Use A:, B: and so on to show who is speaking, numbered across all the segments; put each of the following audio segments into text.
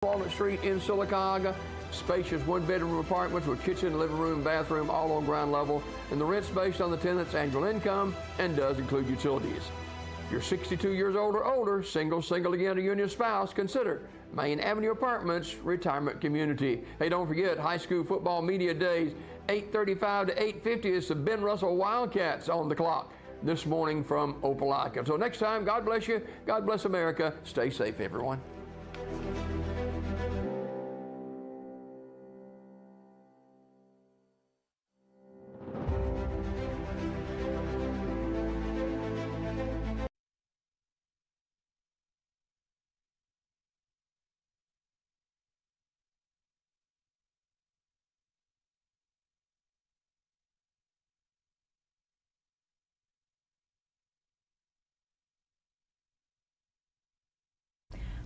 A: Walnut Street in Sylacauga. Spacious one-bedroom apartments with kitchen, living room, bathroom, all on ground level. And the rent's based on the tenant's annual income and does include utilities. If you're 62 years old or older, single again, or union spouse, consider Main Avenue Apartments Retirement Community. Hey, don't forget, high school football media days, 8:35 to 8:50 is the Ben Russell Wildcats on the clock this morning from Opelika. So next time, God bless you. God bless America. Stay safe, everyone.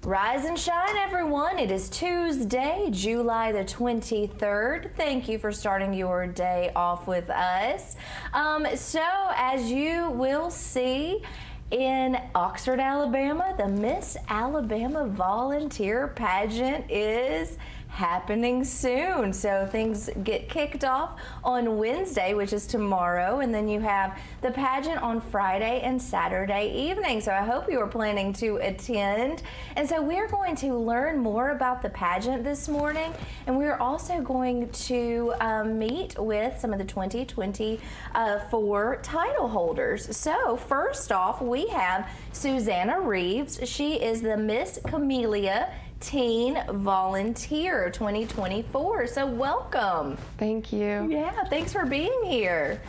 B: Rise and shine, everyone. It is Tuesday, July the 23rd. Thank you for starting your day off with us. So as you will see, in Oxford, Alabama, the Miss Alabama Volunteer Pageant is happening soon. So things get kicked off on Wednesday, which is tomorrow, and then you have the pageant on Friday and Saturday evening. So I hope you are planning to attend. And so we're going to learn more about the pageant this morning, and we're also going to meet with some of the 2024 title holders. So first off, we have Susanna Reaves. She is the Miss Camellia Teen Volunteer 2024. So welcome.
C: Thank you.
B: Yeah, thanks for being here.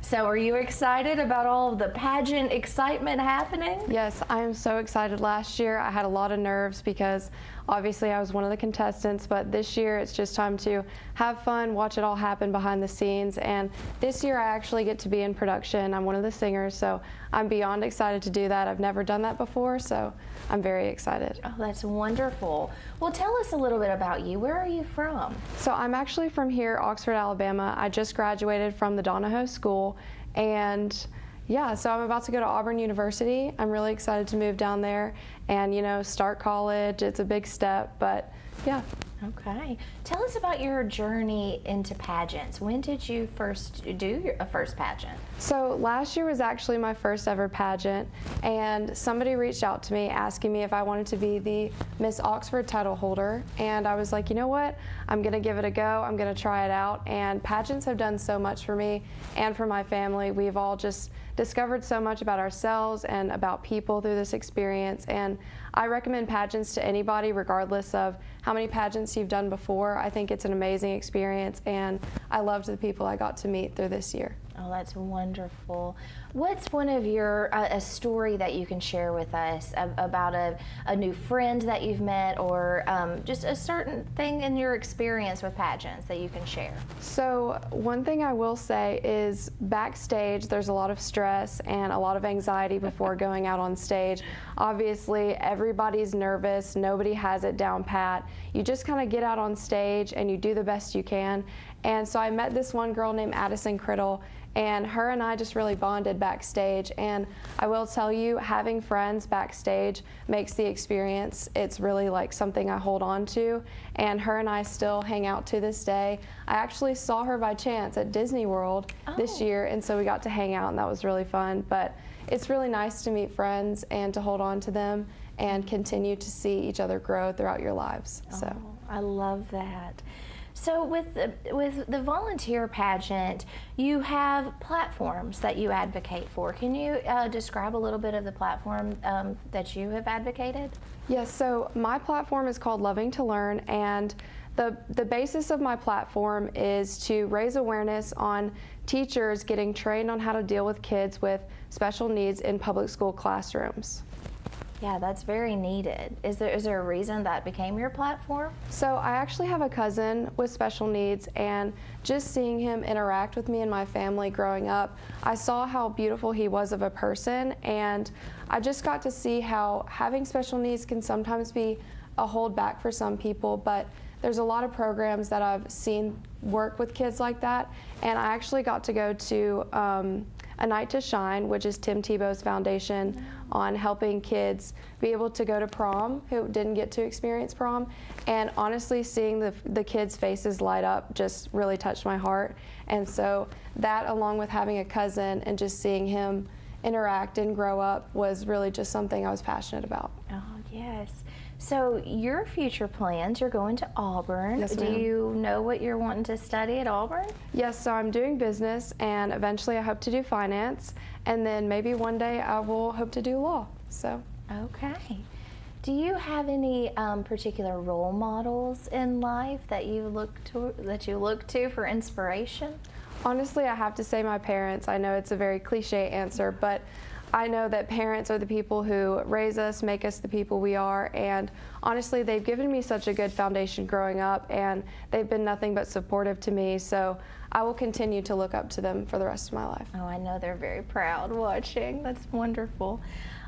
B: So are you excited about all of the pageant excitement happening?
C: Yes, I am so excited. Last year I had a lot of nerves because obviously I was one of the contestants, but this year it's just time to have fun, watch it all happen behind the scenes. And this year I actually get to be in production. I'm one of the singers, so I'm beyond excited to do that. I've never done that before, so I'm very excited.
B: Oh, that's wonderful. Well, tell us a little bit about you. Where are you from?
C: So I'm actually from here, Oxford, Alabama. I just graduated from the Donahoe School, and yeah, so I'm about to go to Auburn University. I'm really excited to move down there and, you know, start college. It's a big step, but yeah.
B: Okay. Tell us about your journey into pageants. When did you first do your first pageant?
C: So last year was actually my first ever pageant, and somebody reached out to me asking me if I wanted to be the Miss Oxford title holder, and I was like, you know what, I'm gonna give it a go. I'm gonna try it out. And pageants have done so much for me and for my family. We've all just discovered so much about ourselves and about people through this experience, and I recommend pageants to anybody regardless of how many pageants you've done before. I think it's an amazing experience, and I loved the people I got to meet through this year.
B: Oh, that's wonderful. What's one of your, a story that you can share with us about a new friend that you've met, or just a certain thing in your experience with pageants that you can share?
C: So one thing I will say is backstage there's a lot of stress and a lot of anxiety before going out on stage. Obviously everybody's nervous, nobody has it down pat. You just kind of get out on stage and you do the best you can. And so I met this one girl named Addison Criddle, and her and I just really bonded backstage. And I will tell you, having friends backstage makes the experience, it's really like something I hold on to. And her and I still hang out to this day. I actually saw her by chance at Disney World this year, and so we got to hang out, and that was really fun. But it's really nice to meet friends and to hold on to them and continue to see each other grow throughout your lives. So
B: I love that. So with the volunteer pageant, you have platforms that you advocate for. Can you describe a little bit of the platform that you have advocated?
C: Yes, so my platform is called Loving to Learn, and the basis of my platform is to raise awareness on teachers getting trained on how to deal with kids with special needs in public school classrooms.
B: Yeah, that's very needed. Is there a reason that became your platform?
C: So I actually have a cousin with special needs, and just seeing him interact with me and my family growing up, I saw how beautiful he was of a person, and I just got to see how having special needs can sometimes be a holdback for some people, but there's a lot of programs that I've seen work with kids like that. And I actually got to go to A Night to Shine, which is Tim Tebow's foundation on helping kids be able to go to prom who didn't get to experience prom. And honestly, seeing the kids' faces light up just really touched my heart. And so that, along with having a cousin and just seeing him interact and grow up, was really just something I was passionate about.
B: Oh, yes. So your future plans, you're going to Auburn.
C: Yes,
B: Do
C: ma'am.
B: you know what you're wanting to study at Auburn?
C: Yes, so I'm doing business, and eventually I hope to do finance, and then maybe one day I will hope to do law. So.
B: Okay. Do you have any particular role models in life that you look to for inspiration?
C: Honestly, I have to say my parents. I know it's a very cliche answer, but I know that parents are the people who raise us, make us the people we are, and honestly, they've given me such a good foundation growing up, and they've been nothing but supportive to me, so I will continue to look up to them for the rest of my life.
B: Oh, I know they're very proud watching. That's wonderful.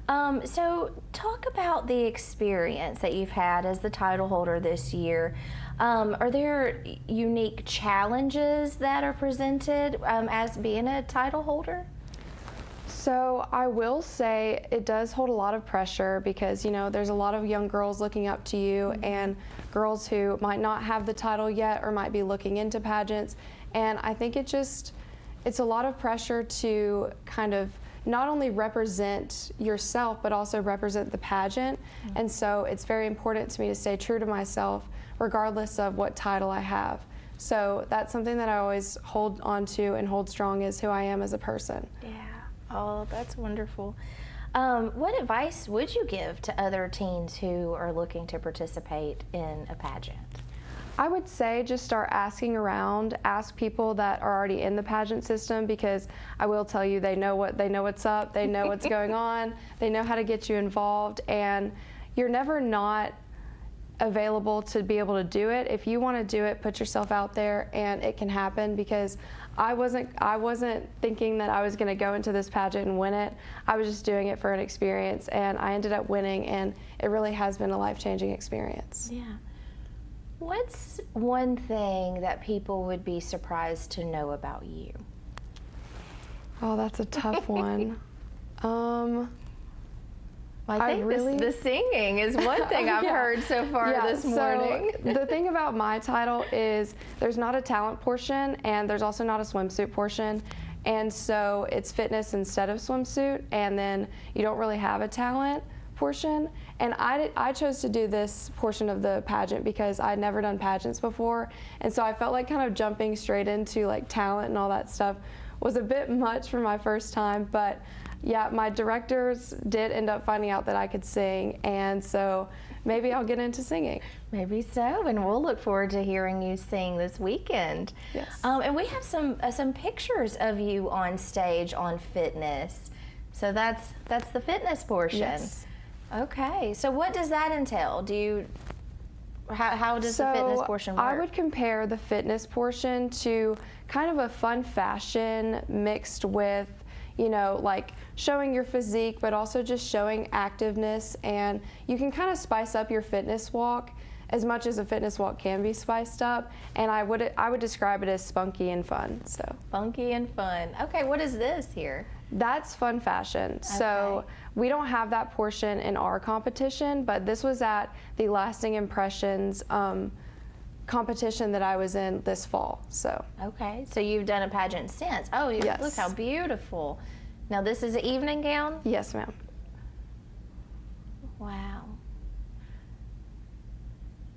B: So talk about the experience that you've had as the title holder this year. Are there unique challenges that are presented as being a title holder?
C: So I will say it does hold a lot of pressure because, you know, there's a lot of young girls looking up to you and girls who might not have the title yet or might be looking into pageants. And I think it's a lot of pressure to kind of not only represent yourself, but also represent the pageant. And so it's very important to me to stay true to myself, regardless of what title I have. So that's something that I always hold on to and hold strong, is who I am as a person.
B: Yeah. Oh, that's wonderful. What advice would you give to other teens who are looking to participate in a pageant?
C: I would say just start asking around, ask people that are already in the pageant system, because I will tell you they know what's up, they know what's going on, they know how to get you involved, and you're never not available to be able to do it. If you want to do it, put yourself out there and it can happen, because I wasn't thinking that I was going to go into this pageant and win it. I was just doing it for an experience, and I ended up winning, and it really has been a life-changing experience.
B: Yeah. What's one thing that people would be surprised to know about you?
C: Oh, that's a tough one.
B: I think the singing is one thing I've heard so far this morning.
C: So the thing about my title is there's not a talent portion, and there's also not a swimsuit portion. And so it's fitness instead of swimsuit, and then you don't really have a talent portion. And I chose to do this portion of the pageant because I'd never done pageants before. And so I felt like kind of jumping straight into like talent and all that stuff was a bit much for my first time, but yeah, my directors did end up finding out that I could sing, and so maybe I'll get into singing.
B: Maybe so, and we'll look forward to hearing you sing this weekend.
C: Yes.
B: And we have some pictures of you on stage on fitness. So that's the fitness portion.
C: Yes.
B: Okay. So what does that entail? How does the fitness portion work?
C: I would compare the fitness portion to kind of a fun fashion mixed with, you know, like showing your physique, but also just showing activeness, and you can kind of spice up your fitness walk as much as a fitness walk can be spiced up, and I would describe it as spunky and fun. So
B: funky and fun. Okay, what is this here?
C: That's fun fashion. So we don't have that portion in our competition, but this was at the Lasting Impressions competition that I was in this fall. So
B: okay, so you've done a pageant since. Oh,
C: yes.
B: Look how beautiful. Now this is an evening gown?
C: Yes, ma'am.
B: Wow.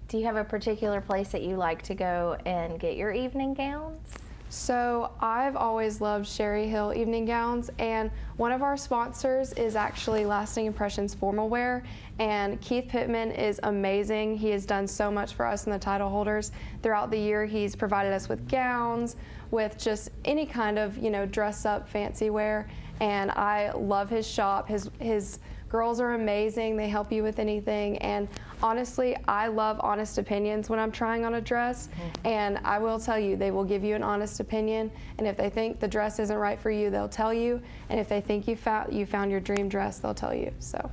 B: Do you have a particular place that you like to go and get your evening gowns?
C: So I've always loved Sherry Hill evening gowns, and one of our sponsors is actually Lasting Impressions Formal Wear, and Keith Pittman is amazing. He has done so much for us in the title holders throughout the year. He's provided us with gowns, with just any kind of, you know, dress up fancy wear, and I love his shop. His girls are amazing. They help you with anything, and honestly, I love honest opinions when I'm trying on a dress, and I will tell you, they will give you an honest opinion, and if they think the dress isn't right for you, they'll tell you, and if they think you found your dream dress, they'll tell you. So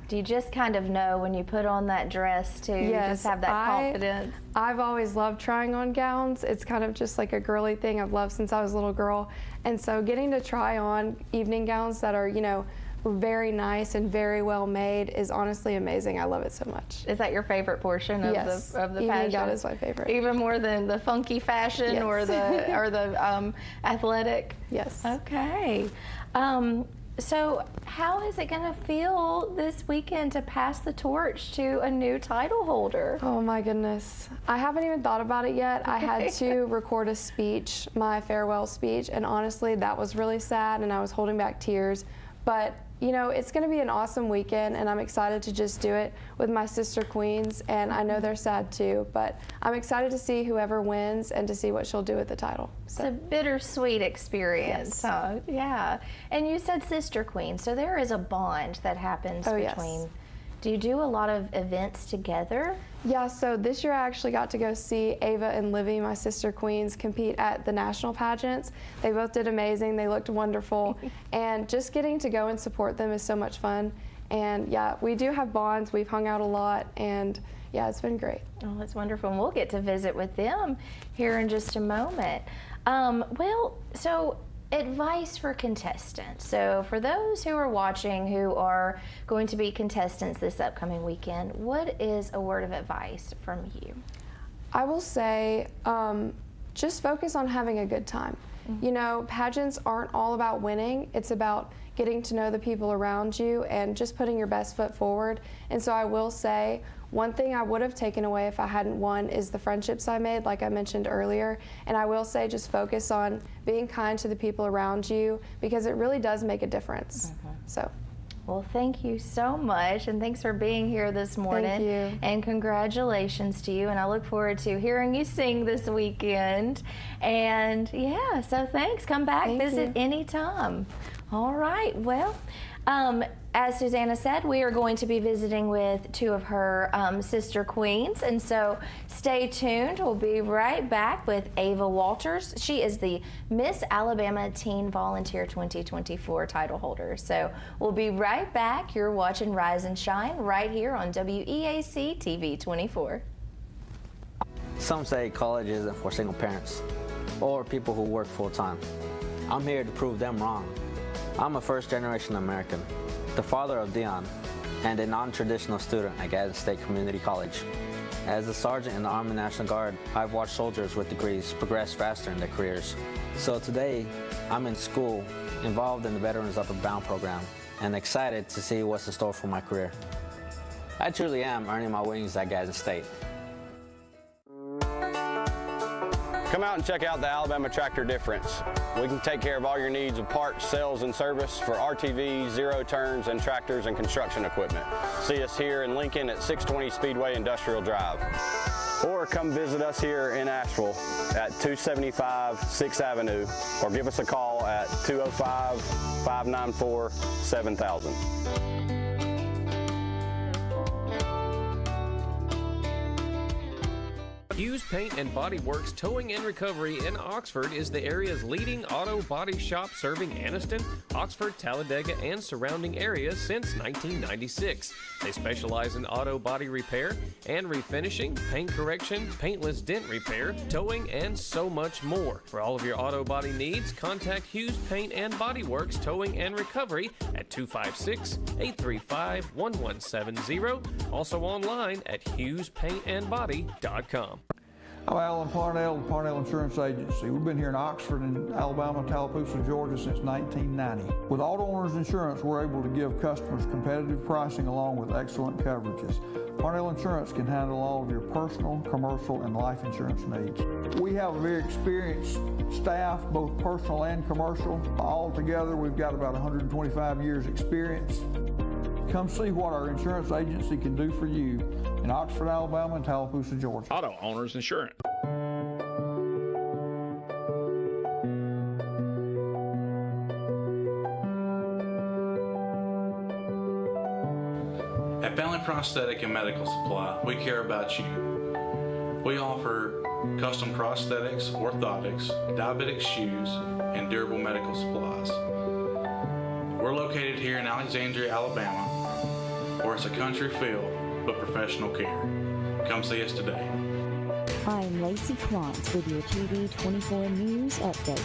B: Do you just kind of know when you put on that dress too?
C: Yes,
B: you just have that confidence.
C: I've always loved trying on gowns. It's kind of just like a girly thing I've loved since I was a little girl. And so getting to try on evening gowns that are, you know, very nice and very well made is honestly amazing. I love it so much.
B: Is that your favorite portion of
C: Yes,
B: the
C: evening
B: pageant?
C: gown is my favorite.
B: Even more than the funky fashion
C: Yes.
B: or the athletic?
C: Yes.
B: Okay. So how is it going to feel this weekend to pass the torch to a new title holder?
C: Oh my goodness. I haven't even thought about it yet. I had to record a speech, my farewell speech, and honestly that was really sad and I was holding back tears. But you know, it's going to be an awesome weekend and I'm excited to just do it with my sister queens, and I know they're sad too, but I'm excited to see whoever wins and to see what she'll do with the title.
B: It's a bittersweet experience.
C: Yes.
B: Huh? Yeah. And you said sister queen, so there is a bond that happens
C: Oh,
B: between.
C: yes.
B: Do you do a lot of events together?
C: Yeah, so this year I actually got to go see Ava and Livi, my sister queens, compete at the national pageants. They both did amazing. They looked wonderful. And just getting to go and support them is so much fun. And yeah, we do have bonds. We've hung out a lot, and yeah, it's been great.
B: Oh, that's wonderful. And we'll get to visit with them here in just a moment. So advice for contestants. So for those who are watching who are going to be contestants this upcoming weekend, what is a word of advice from you?
C: I will say just focus on having a good time. You know, pageants aren't all about winning. It's about getting to know the people around you and just putting your best foot forward. And so I will say, one thing I would have taken away if I hadn't won is the friendships I made, like I mentioned earlier. And I will say, just focus on being kind to the people around you, because it really does make a difference. So.
B: Well, thank you so much, and thanks for being here this morning.
C: Thank you.
B: And congratulations to you, and I look forward to hearing you sing this weekend. And yeah, so thanks. Come back, visit anytime. All right, well, as Susanna said, we are going to be visiting with two of her sister queens, and so stay tuned. We'll be right back with Ava Walters. She is the Miss Alabama Teen Volunteer 2024 title holder. So we'll be right back. You're watching Rise and Shine right here on WEAC TV 24.
D: Some say college isn't for single parents or people who work full-time. I'm here to prove them wrong. I'm a first-generation American, the father of Dion, and a non-traditional student at Gadsden State Community College. As a sergeant in the Army National Guard, I've watched soldiers with degrees progress faster in their careers. So today, I'm in school, involved in the Veterans Upward Bound program, and excited to see what's in store for my career. I truly am earning my wings at Gadsden State.
E: Come out and check out the Alabama Tractor Difference. We can take care of all your needs of parts, sales, and service for RTVs, zero turns, and tractors and construction equipment. See us here in Lincoln at 620 Speedway Industrial Drive. Or come visit us here in Asheville at 275 6th Avenue, or give us a call at 205-594-7000.
F: Hughes Paint and Body Works Towing and Recovery in Oxford is the area's leading auto body shop, serving Anniston, Oxford, Talladega, and surrounding areas since 1996. They specialize in auto body repair and refinishing, paint correction, paintless dent repair, towing, and so much more. For all of your auto body needs, contact Hughes Paint and Body Works Towing and Recovery at 256-835-1170. Also online at HughesPaintandBody.com.
G: I'm Alan Parnell, the Parnell Insurance Agency. We've been here in Oxford and Alabama, Tallapoosa, Georgia since 1990. With Auto Owners Insurance, we're able to give customers competitive pricing along with excellent coverages. Parnell Insurance can handle all of your personal, commercial, and life insurance needs. We have a very experienced staff, both personal and commercial. All together, we've got about 125 years experience. Come see what our insurance agency can do for you in Oxford, Alabama, and Tallapoosa, Georgia.
H: Auto Owners Insurance.
I: At Family Prosthetic and Medical Supply, we care about you. We offer custom prosthetics, orthotics, diabetic shoes, and durable medical supplies. We're located here in Alexandria, Alabama. We're where it's a country feel but professional care. Come see us today.
H: I'm Lacey Klontz with your TV 24 News Update.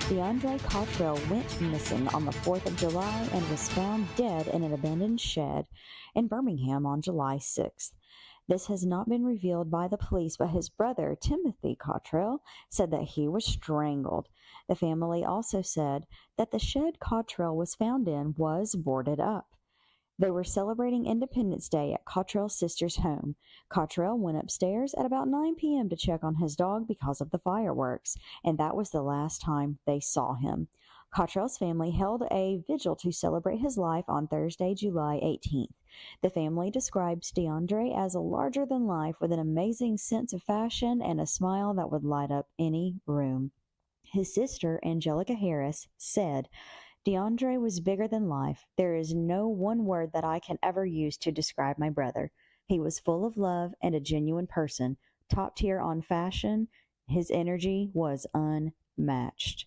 H: DeAndre Cottrell went missing on the 4th of July and was found dead in an abandoned shed in Birmingham on July 6th. This has not been revealed by the police, but his brother, Timothy Cottrell, said that he was strangled. The family also said that the shed Cottrell was found in was boarded up. They were celebrating Independence Day at Cottrell's sister's home. Cottrell went upstairs at about 9 p.m. to check on his dog because of the fireworks, and that was the last time they saw him. Cottrell's family held a vigil to celebrate his life on Thursday, July 18th. The family describes DeAndre as a larger-than-life with an amazing sense of fashion and a smile that would light up any room. His sister, Angelica Harris, said, "DeAndre was bigger than life. There is no one word that I can ever use to describe my brother. He was full of love and a genuine person, top tier on fashion. His energy was unmatched."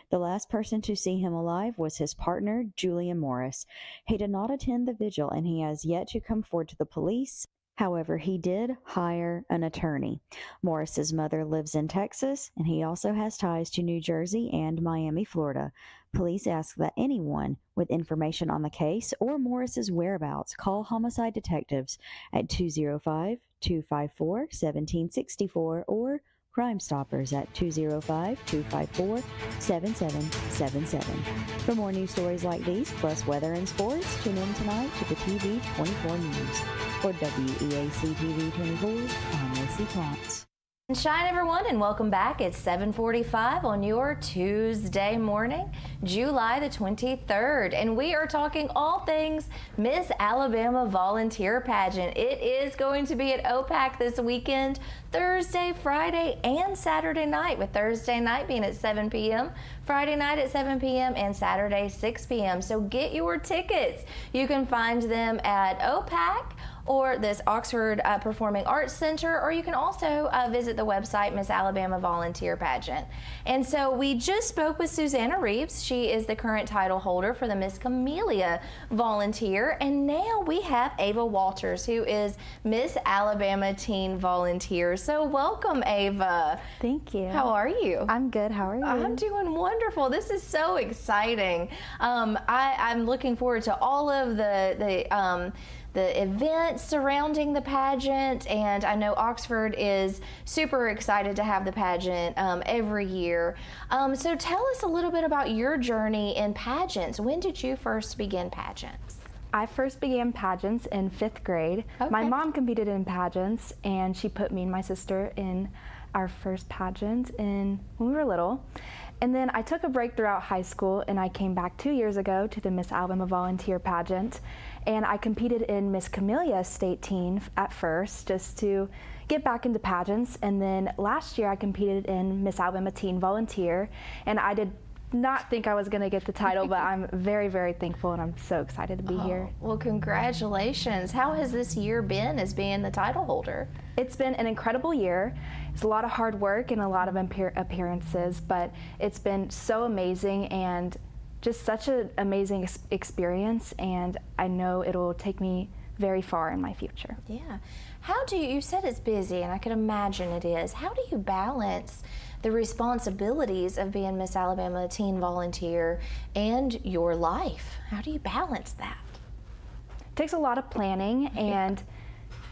H: The last person to see him alive was his partner, Julian Morris. He did not attend the vigil, and he has yet to come forward to the police. However, he did hire an attorney. Morris's mother lives in Texas, and he also has ties to New Jersey and Miami, Florida. Police ask that anyone with information on the case or Morris's whereabouts call homicide detectives at 205-254-1764 or Crime Stoppers at 205-254-7777. For more news stories like these, plus weather and sports, tune in tonight to the TV 24 News. For WEAC TV 24, I'm Lacey Klontz.
B: Shine, everyone, and welcome back. It's 7:45 on your Tuesday morning, July the 23rd, and we are talking all things Miss Alabama Volunteer Pageant. It is going to be at OPAC this weekend, Thursday, Friday, and Saturday night, with Thursday night being at 7 p.m., Friday night at 7 p.m., and Saturday 6 p.m. So get your tickets. You can find them at OPAC or this Oxford Performing Arts Center, or you can also visit the website Miss Alabama Volunteer Pageant. And so we just spoke with Susanna Reaves. She is the current title holder for the Miss Camellia Volunteer, and now we have Ava Walters, who is Miss Alabama Teen Volunteer. So welcome, Ava.
J: Thank you.
B: How are you?
J: I'm good. How are you?
B: I'm doing wonderful. This is so exciting. I'm looking forward to all of the events surrounding the pageant, and I know Oxford is super excited to have the pageant every year. So tell us a little bit about your journey in pageants. When did you first begin pageants?
J: I first began pageants in 5th grade.
B: Okay.
J: My mom competed in pageants, and she put me and my sister in our first pageant when we were little. And then I took a break throughout high school, and I came back 2 years ago to the Miss Alabama Volunteer Pageant, and I competed in Miss Camellia State Teen at first, just to get back into pageants. And then last year I competed in Miss Alabama Teen Volunteer, and I did not think I was going to get the title, but I'm very, very thankful, and I'm so excited to be here.
B: Well, congratulations. How has this year been as being the title holder?
J: It's been an incredible year. It's a lot of hard work and a lot of appearances, but it's been so amazing and just such an amazing experience, and I know it'll take me very far in my future.
B: Yeah. How do you said it's busy, and I can imagine it is. How do you balance the responsibilities of being Miss Alabama Teen Volunteer and your life? How do you balance that?
J: It takes a lot of planning and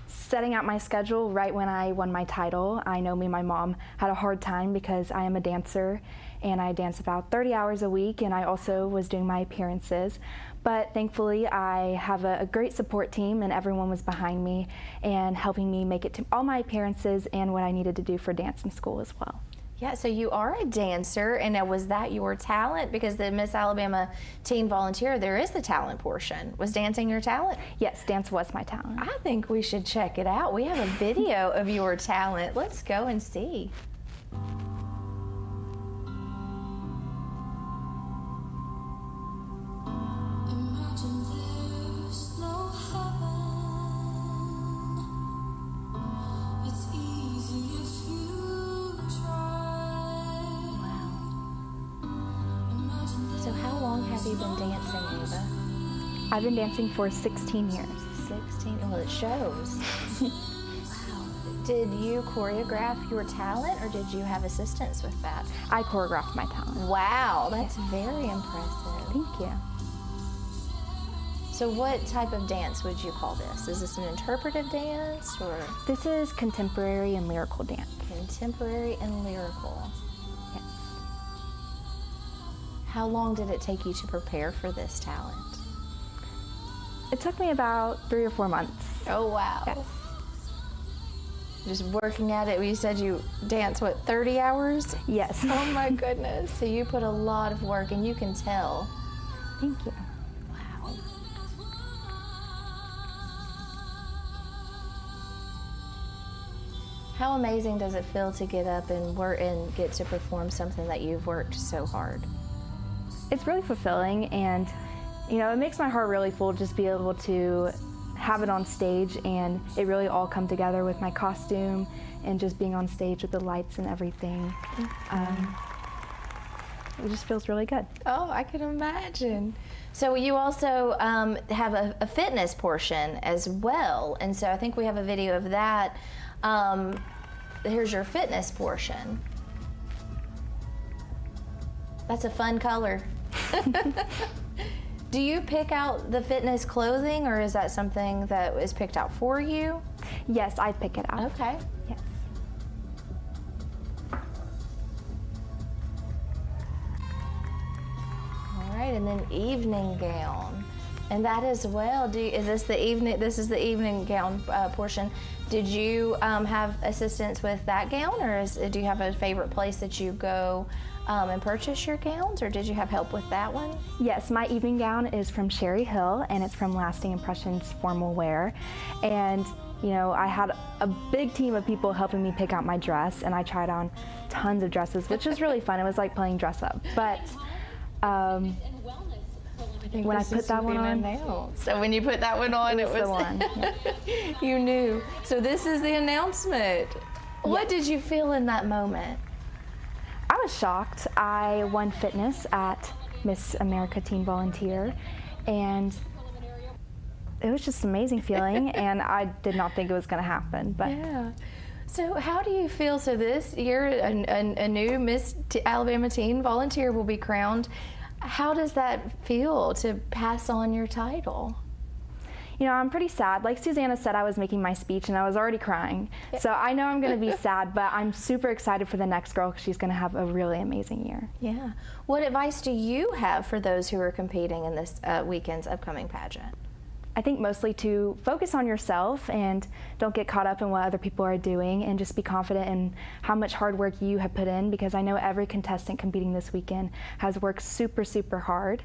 J: setting out my schedule right when I won my title. I know me and my mom had a hard time because I am a dancer, and I dance about 30 hours a week, and I also was doing my appearances. But thankfully, I have a great support team, and everyone was behind me and helping me make it to all my appearances and what I needed to do for dance in school as well.
B: Yeah, so you are a dancer, and now was that your talent? Because the Miss Alabama Teen Volunteer, there is the talent portion. Was dancing your talent?
J: Yes, dance was my talent.
B: I think we should check it out. We have a video of your talent. Let's go and see. So how long have you been dancing, Ava?
J: I've been dancing for 16 years.
B: 16. Well, it shows. Wow. Did you choreograph your talent, or did you have assistance with that?
J: I choreographed my talent.
B: Wow, that's very impressive.
J: Thank you.
B: So what type of dance would you call this? Is this an interpretive dance, or?
J: This is contemporary and lyrical dance.
B: Contemporary and lyrical.
J: Yes.
B: How long did it take you to prepare for this talent?
J: It took me about 3 or 4 months.
B: Oh, wow.
J: Yes.
B: Just working at it. You said you dance, what, 30 hours?
J: Yes.
B: Oh my goodness. So you put a lot of work, and you can tell.
J: Thank you.
B: Wow. How amazing does it feel to get up and work and get to perform something that you've worked so hard?
J: It's really fulfilling, and it makes my heart really full to just be able to have it on stage, and it really all come together with my costume and just being on stage with the lights and everything. It just feels really good.
B: Oh, I can imagine. So you also have a fitness portion as well, and so I think we have a video of that. Here's your fitness portion. That's a fun color. Do you pick out the fitness clothing, or is that something that is picked out for you?
J: Yes, I pick it out.
B: Okay.
J: Yes.
B: All right, and then evening gown, and that as well. Is this the evening? This is the evening gown portion. Did you have assistance with that gown, or do you have a favorite place that you go and purchase your gowns, or did you have help with that one?
J: Yes, my evening gown is from Sherry Hill, and it's from Lasting Impressions Formal Wear. And I had a big team of people helping me pick out my dress, and I tried on tons of dresses, which was really fun. It was like playing dress up. But when I put that one on,
B: so when you put that one on,
J: it was the one.
B: You knew. So this is the announcement. What did you feel in that moment?
J: I was shocked. I won fitness at Miss America Teen Volunteer, and it was just an amazing feeling, and I did not think it was going to happen. But
B: yeah. So how do you feel? So this year, a new Miss Alabama Teen Volunteer will be crowned. How does that feel to pass on your title?
J: I'm pretty sad. Like Susanna said, I was making my speech and I was already crying. So I know I'm going to be sad, but I'm super excited for the next girl because she's going to have a really amazing year.
B: Yeah. What advice do you have for those who are competing in this weekend's upcoming pageant?
J: I think mostly to focus on yourself and don't get caught up in what other people are doing, and just be confident in how much hard work you have put in, because I know every contestant competing this weekend has worked super, super hard.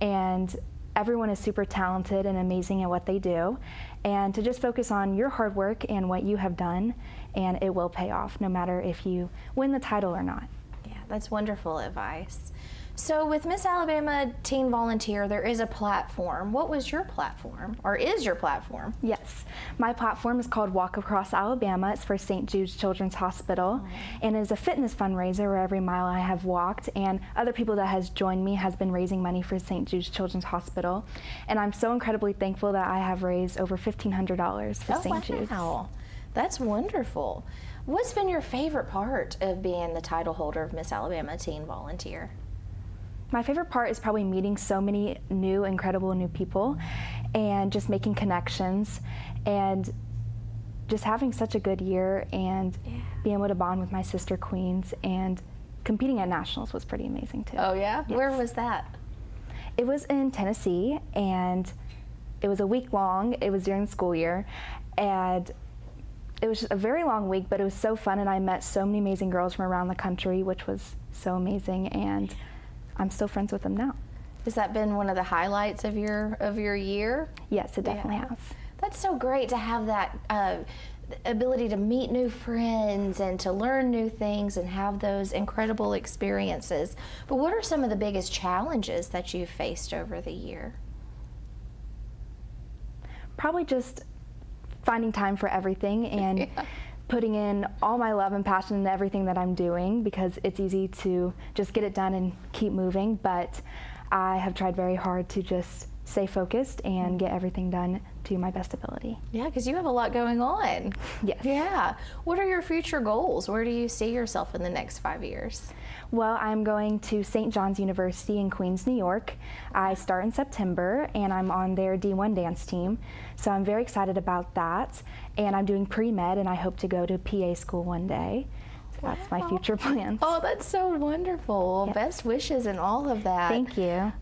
J: And everyone is super talented and amazing at what they do, and to just focus on your hard work and what you have done, and it will pay off no matter if you win the title or not.
B: Yeah, that's wonderful advice. So with Miss Alabama Teen Volunteer, there is a platform. What was your platform, or is your platform?
J: Yes, my platform is called Walk Across Alabama. It's for St. Jude's Children's Hospital, and is a fitness fundraiser where every mile I have walked, and other people that has joined me has been raising money for St. Jude's Children's Hospital, and I'm so incredibly thankful that I have raised over $1,500 for St. Jude's.
B: Wow, that's wonderful. What's been your favorite part of being the title holder of Miss Alabama Teen Volunteer?
J: My favorite part is probably meeting so many new, incredible new people, and just making connections, and just having such a good year, and being able to bond with my sister queens, and competing at nationals was pretty amazing too.
B: Oh yeah?
J: Yes.
B: Where was that?
J: It was in Tennessee, and it was a week long. It was during the school year, and it was just a very long week, but it was so fun, and I met so many amazing girls from around the country, which was so amazing, and I'm still friends with them now.
B: Has that been one of the highlights of your year?
J: Yes, it definitely has.
B: That's so great to have that ability to meet new friends and to learn new things and have those incredible experiences. But what are some of the biggest challenges that you've faced over the year?
J: Probably just finding time for everything, and putting in all my love and passion into everything that I'm doing, because it's easy to just get it done and keep moving, but I have tried very hard to just stay focused and get everything done to my best ability.
B: Yeah, because you have a lot going on.
J: Yes.
B: Yeah. What are your future goals? Where do you see yourself in the next 5 years?
J: Well, I'm going to St. John's University in Queens, New York. I start in September, and I'm on their D1 dance team. So I'm very excited about that. And I'm doing pre-med, and I hope to go to PA school one day. So that's my future plans.
B: Oh, that's so wonderful.
J: Yes.
B: Best wishes and all of that.
J: Thank you.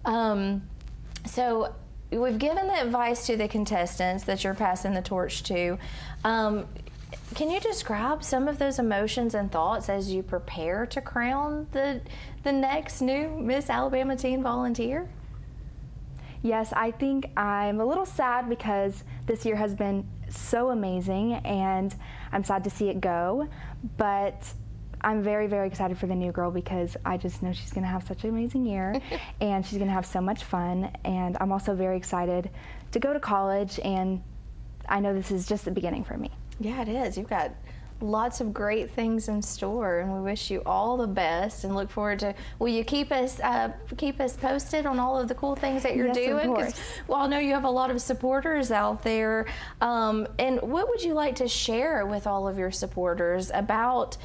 B: So we've given the advice to the contestants that you're passing the torch to. Can you describe some of those emotions and thoughts as you prepare to crown the next new Miss Alabama Teen Volunteer?
J: Yes, I think I'm a little sad because this year has been so amazing, and I'm sad to see it go, but I'm very, very excited for the new girl because I just know she's going to have such an amazing year and she's going to have so much fun. And I'm also very excited to go to college, and I know this is just the beginning for me.
B: Yeah, it is. You've got lots of great things in store, and we wish you all the best and look forward to. Will you keep us posted on all of the cool things that you're
J: Yes,
B: doing?
J: of course.
B: Well, I know you have a lot of supporters out there. And what would you like to share with all of your supporters about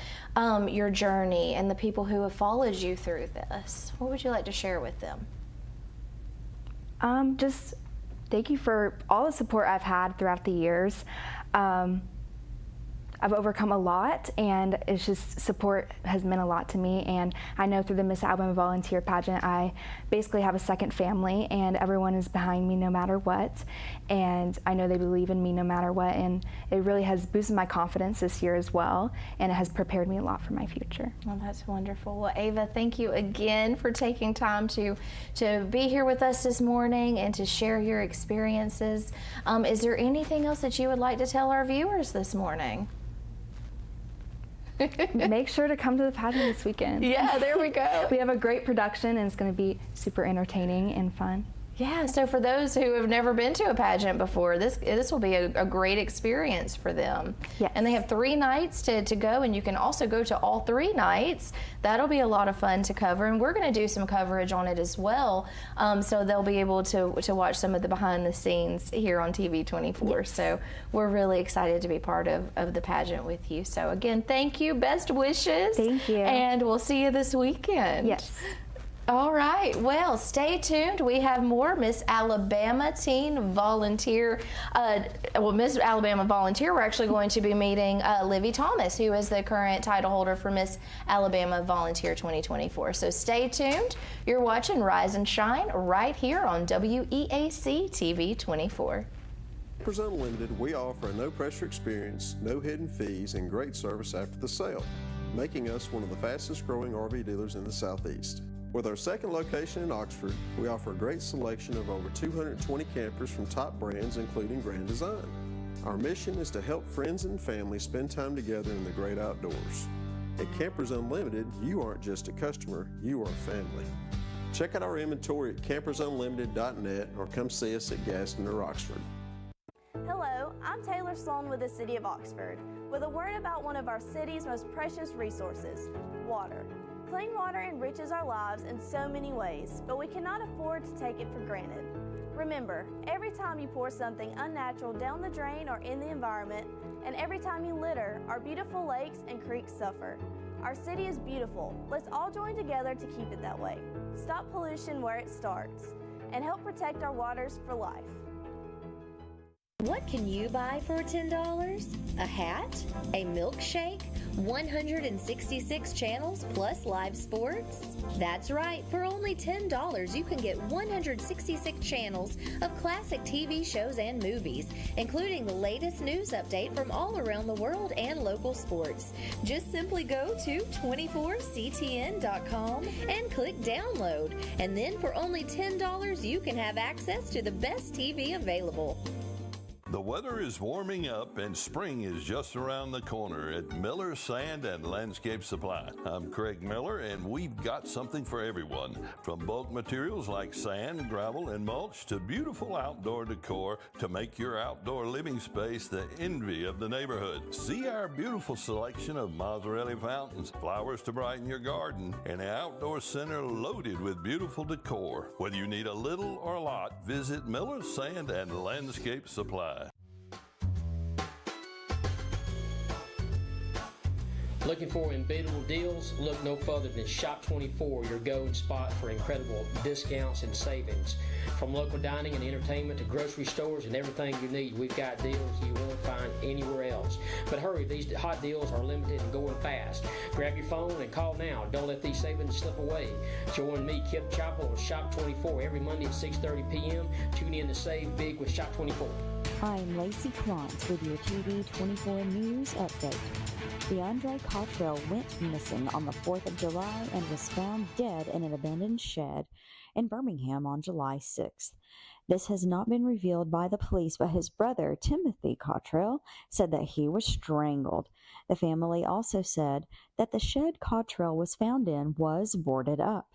B: your journey and the people who have followed you through this? What would you like to share with them?
J: Just thank you for all the support I've had throughout the years. I've overcome a lot, and it's just support has meant a lot to me. And I know through the Miss Alabama Volunteer Pageant, I basically have a second family, and everyone is behind me no matter what. And I know they believe in me no matter what, and it really has boosted my confidence this year as well, and it has prepared me a lot for my future.
B: Well, that's wonderful. Well, Ava, thank you again for taking time to be here with us this morning and to share your experiences. Is there anything else that you would like to tell our viewers this morning?
J: Make sure to come to the pageant this weekend.
B: Yeah, there we go.
J: We have a great production, and it's going to be super entertaining and fun.
B: Yeah, so for those who have never been to a pageant before, this will be a great experience for them.
J: Yes.
B: And they have 3 nights to go, and you can also go to all 3 nights. That'll be a lot of fun to cover, and we're going to do some coverage on it as well, so they'll be able to watch some of the behind the scenes here on TV 24. Yes. So we're really excited to be part of the pageant with you. So again, thank you, best wishes.
J: Thank you.
B: And we'll see you this weekend.
J: Yes.
B: All right, well, stay tuned. We have more Miss Alabama Teen Volunteer. Miss Alabama Volunteer, we're actually going to be meeting Livi Thomas, who is the current title holder for Miss Alabama Volunteer 2024. So stay tuned. You're watching Rise and Shine right here on WEAC TV 24.
K: Campers Unlimited, we offer a no-pressure experience, no hidden fees, and great service after the sale, making us one of the fastest-growing RV dealers in the Southeast. With our second location in Oxford, we offer a great selection of over 220 campers from top brands, including Grand Design. Our mission is to help friends and family spend time together in the great outdoors. At Campers Unlimited, you aren't just a customer, you are family. Check out our inventory at campersunlimited.net or come see us at Gaston or Oxford.
L: Hello, I'm Taylor Sloan with the City of Oxford, with a word about one of our city's most precious resources, water. Clean water enriches our lives in so many ways, but we cannot afford to take it for granted. Remember, every time you pour something unnatural down the drain or in the environment, and every time you litter, our beautiful lakes and creeks suffer. Our city is beautiful. Let's all join together to keep it that way. Stop pollution where it starts, and help protect our waters for life.
M: What can you buy for $10? A hat? A milkshake? 166 channels plus live sports? That's right, for only $10 you can get 166 channels of classic TV shows and movies, including the latest news update from all around the world and local sports. Just simply go to 24ctn.com and click download, and then for only $10 you can have access to the best TV available.
N: The weather is warming up and spring is just around the corner at Miller Sand and Landscape Supply. I'm Craig Miller and we've got something for everyone. From bulk materials like sand, gravel, and mulch to beautiful outdoor decor to make your outdoor living space the envy of the neighborhood. See our beautiful selection of Mazzarelli fountains, flowers to brighten your garden, and an outdoor center loaded with beautiful decor. Whether you need a little or a lot, visit Miller Sand and Landscape Supply.
O: Looking for unbeatable deals? Look no further than Shop 24, your go-to spot for incredible discounts and savings. From local dining and entertainment to grocery stores and everything you need, we've got deals you won't find anywhere else. But hurry, these hot deals are limited and going fast. Grab your phone and call now. Don't let these savings slip away. Join me, Kip Chappell, on Shop 24 every Monday at 6:30 p.m. Tune in to save big with Shop 24.
H: I'm Lacey Klontz with your TV 24 News Update. DeAndre Cottrell went missing on the 4th of July and was found dead in an abandoned shed in Birmingham on July 6th. This has not been revealed by the police, but his brother, Timothy Cottrell, said that he was strangled. The family also said that the shed Cottrell was found in was boarded up.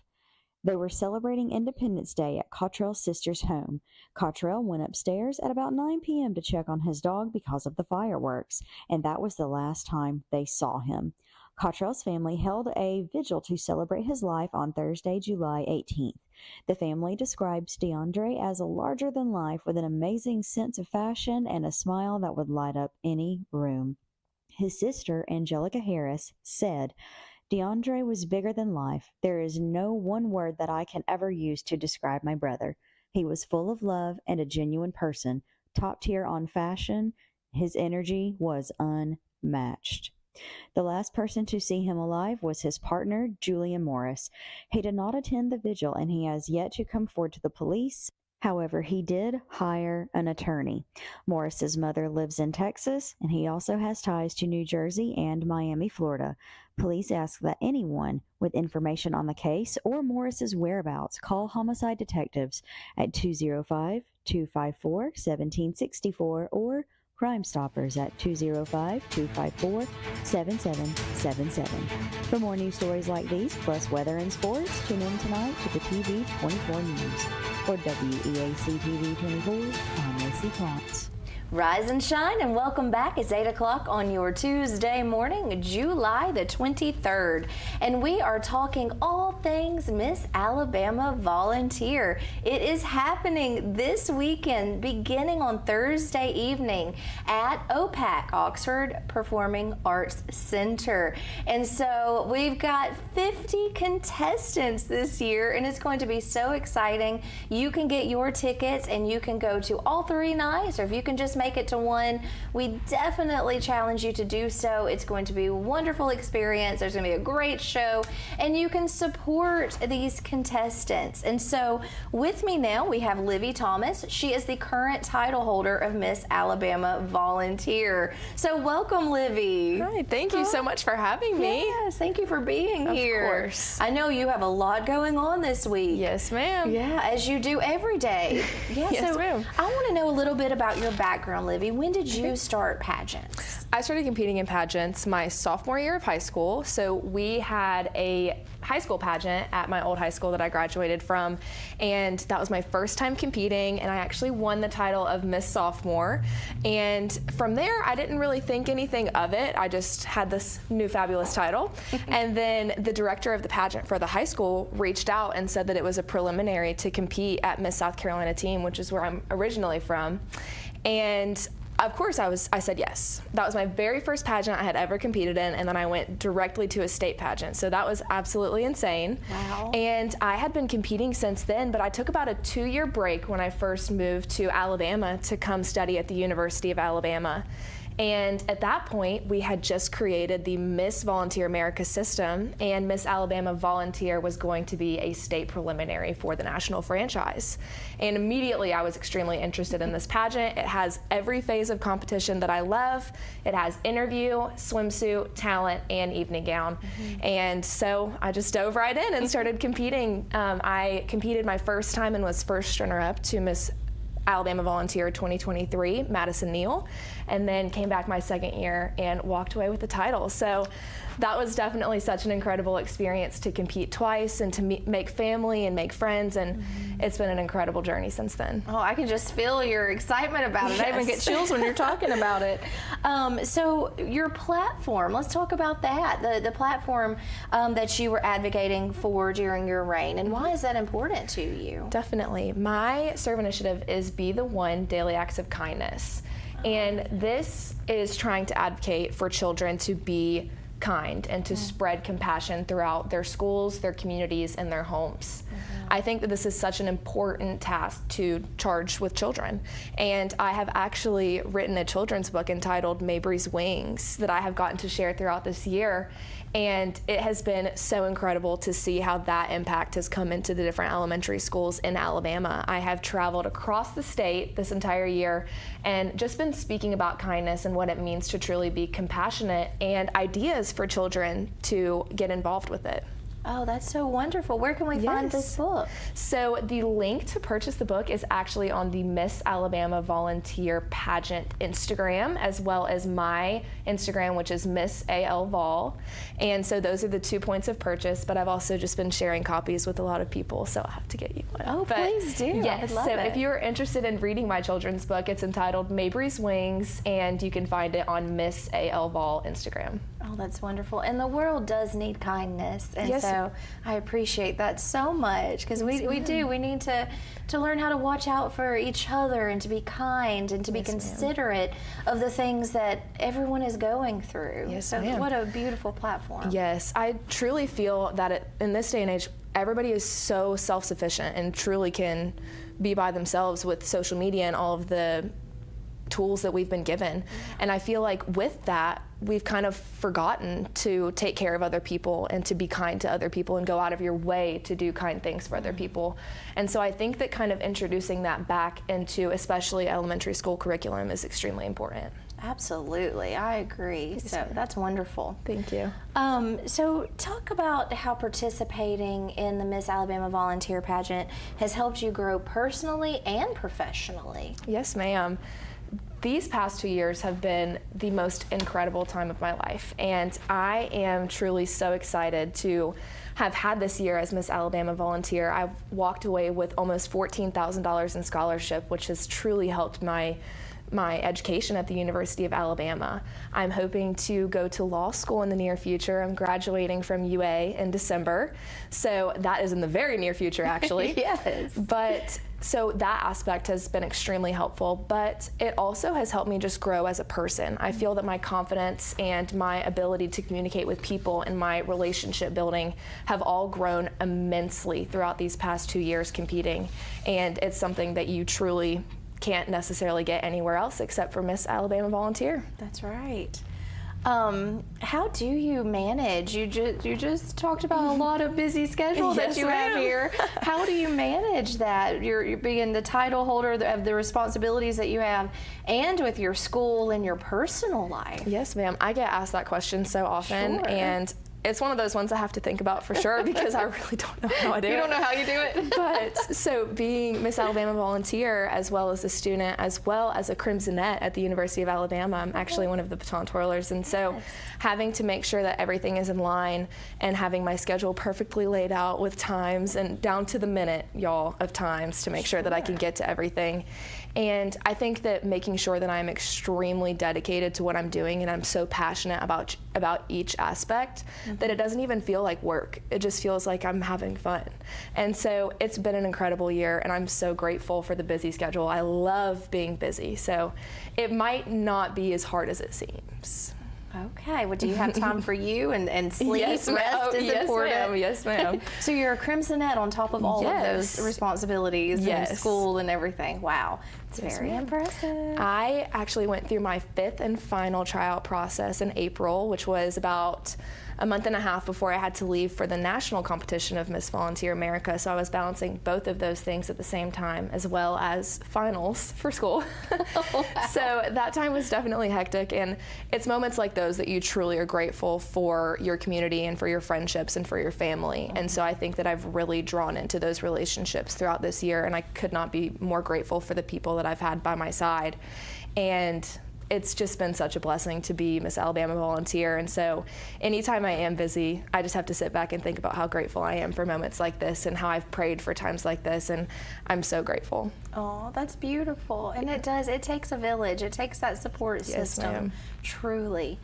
H: They were celebrating Independence Day at Cottrell's sister's home. Cottrell went upstairs at about 9 p.m. to check on his dog because of the fireworks, and that was the last time they saw him. Cottrell's family held a vigil to celebrate his life on Thursday, July 18th. The family describes DeAndre as a larger-than-life with an amazing sense of fashion and a smile that would light up any room. His sister, Angelica Harris, said, DeAndre was bigger than life. There is no one word that I can ever use to describe my brother. He was full of love and a genuine person, top tier on fashion. His energy was unmatched. The last person to see him alive was his partner, Julian Morris. He did not attend the vigil and he has yet to come forward to the police. However, he did hire an attorney. Morris's mother lives in Texas, and he also has ties to New Jersey and Miami, Florida. Police ask that anyone with information on the case or Morris's whereabouts call homicide detectives at 205-254-1764 or Crime Stoppers at 205-254-7777. For more news stories like these, plus weather and sports, tune in tonight to the TV 24 News. For WEAC TV 24, I'm Lacey Klontz.
B: Rise and shine and welcome back. It's 8 o'clock on your Tuesday morning, July the 23rd. And we are talking all things Miss Alabama Volunteer. It is happening this weekend, beginning on Thursday evening at OPAC, Oxford Performing Arts Center. And so we've got 50 contestants this year, and it's going to be so exciting. You can get your tickets and you can go to all 3 nights, or if you can just make it to one, we definitely challenge you to do so. It's going to be a wonderful experience. There's going to be a great show, and you can support these contestants. And so with me now, we have Livi Thomas. She is the current title holder of Miss Alabama Volunteer. So welcome, Livi.
P: Hi, thank you so much for having me.
B: Yes, thank you for being here.
P: Of course.
B: I know you have a lot going on this week.
P: Yes, ma'am.
B: Yeah, as you do every day. Yeah,
P: Yes,
B: so
P: ma'am.
B: I want to know a little bit about your background, Livi. When did you start pageants?
P: I started competing in pageants my sophomore year of high school. So we had a high school pageant at my old high school that I graduated from, and that was my first time competing, and I actually won the title of Miss Sophomore. And from there, I didn't really think anything of it. I just had this new fabulous title. And then the director of the pageant for the high school reached out and said that it was a preliminary to compete at Miss South Carolina team, which is where I'm originally from. And of course I said yes. That was my very first pageant I had ever competed in, and then I went directly to a state pageant. So that was absolutely insane.
B: Wow.
P: And I had been competing since then, but I took about a 2-year break when I first moved to Alabama to come study at the University of Alabama. And at that point, we had just created the Miss Volunteer America system, and Miss Alabama Volunteer was going to be a state preliminary for the national franchise. And immediately I was extremely interested in this pageant. It has every phase of competition that I love. It has interview, swimsuit, talent, and evening gown. And so I just dove right in and started competing. I competed my first time and was first runner-up to Miss Alabama Volunteer 2023, Madison Neal, and then came back my second year and walked away with the title. So that was definitely such an incredible experience to compete twice and to make family and make friends, and it's been an incredible journey since then.
B: Oh, I can just feel your excitement about it.
P: Yes.
B: I even get chills when you're talking about it. So your platform, let's talk about that, the platform that you were advocating for during your reign, and why is that important to you?
P: Definitely. My serve initiative is Be the One Daily Acts of Kindness. And this is trying to advocate for children to be kind and to spread compassion throughout their schools, their communities, and their homes. I think that this is such an important task to charge with children. And I have actually written a children's book entitled Mabry's Wings that I have gotten to share throughout this year. And it has been so incredible to see how that impact has come into the different elementary schools in Alabama. I have traveled across the state this entire year and just been speaking about kindness and what it means to truly be compassionate and ideas for children to get involved with it.
B: Oh, that's so wonderful. Where can we find this book?
P: So the link to purchase the book is actually on the Miss Alabama Volunteer Pageant Instagram, as well as my Instagram, which is Miss AL Vol. And so those are the 2 points of purchase, but I've also just been sharing copies with a lot of people, so I'll have to get you one.
B: Oh, please do.
P: Yes,
B: I love
P: so
B: it.
P: if you're interested in reading my children's book, it's entitled Mabry's Wings, and you can find it on Miss AL Vol Instagram.
B: Oh, that's wonderful. And the world does need kindness. And
P: Yes.
B: so I appreciate that so much, because we do. We need to learn how to watch out for each other and to be kind and to be considerate of the things that everyone is going through.
P: Yes,
B: so
P: ma'am.
B: what a beautiful platform.
P: Yes, I truly feel that in this day and age, everybody is so self-sufficient and truly can be by themselves with social media and all of the tools that we've been given. And I feel like with that, we've kind of forgotten to take care of other people and to be kind to other people and go out of your way to do kind things for other people. And so I think that kind of introducing that back into especially elementary school curriculum is extremely important.
B: Absolutely, I agree. So that's wonderful.
P: Thank you.
B: So talk about how participating in the Miss Alabama Volunteer Pageant has helped you grow personally and professionally.
P: Yes, ma'am. These past 2 years have been the most incredible time of my life, and I am truly so excited to have had this year as Miss Alabama Volunteer. I've walked away with almost $14,000 in scholarship, which has truly helped my education at the University of Alabama. I'm hoping to go to law school in the near future. I'm graduating from UA in December, so that is in the very near future, actually.
B: Yes.
P: But so that aspect has been extremely helpful, but it also has helped me just grow as a person. I feel that my confidence and my ability to communicate with people and my relationship building have all grown immensely throughout these past 2 years competing, and it's something that you truly can't necessarily get anywhere else except for Miss Alabama Volunteer.
B: That's right. How do you manage? You just talked about a lot of busy schedule that
P: Yes,
B: you have
P: ma'am.
B: here. How do you manage that? You're being the title holder of the responsibilities that you have, and with your school and your personal life.
P: Yes, ma'am. I get asked that question so often,
B: Sure.
P: and it's one of those ones I have to think about for sure because I really don't know how I do it.
B: You don't know how you do it.
P: But so being Miss Alabama Volunteer, as well as a student, as well as a Crimsonette at the University of Alabama, I'm actually one of the baton twirlers, and so having to make sure that everything is in line and having my schedule perfectly laid out with times and down to the minute, y'all, of times to make sure that I can get to everything. And I think that making sure that I'm extremely dedicated to what I'm doing and I'm so passionate about each aspect that it doesn't even feel like work. It just feels like I'm having fun. And so it's been an incredible year, and I'm so grateful for the busy schedule. I love being busy, so it might not be as hard as it seems.
B: Okay. Well, do you have time for you and sleep?
P: Yes, ma'am.
B: Rest is
P: Yes,
B: important.
P: ma'am. Yes, ma'am.
B: So you're a Crimsonette on top of all of
P: Yes.
B: those responsibilities and
P: Yes.
B: school and everything. Wow. It's
P: Yes,
B: very
P: ma'am.
B: impressive.
P: I actually went through my 5th and final tryout process in April, which was about a month and a half before I had to leave for the national competition of Miss Volunteer America. So I was balancing both of those things at the same time, as well as finals for school.
B: Wow.
P: So that time was definitely hectic, and it's moments like those that you truly are grateful for your community and for your friendships and for your family. And so I think that I've really drawn into those relationships throughout this year, and I could not be more grateful for the people that that I've had by my side. And it's just been such a blessing to be Miss Alabama Volunteer. And so anytime I am busy, I just have to sit back and think about how grateful I am for moments like this and how I've prayed for times like this. And I'm so grateful.
B: Oh, that's beautiful. And it takes a village. It takes that support system,
P: ma'am.
B: Truly.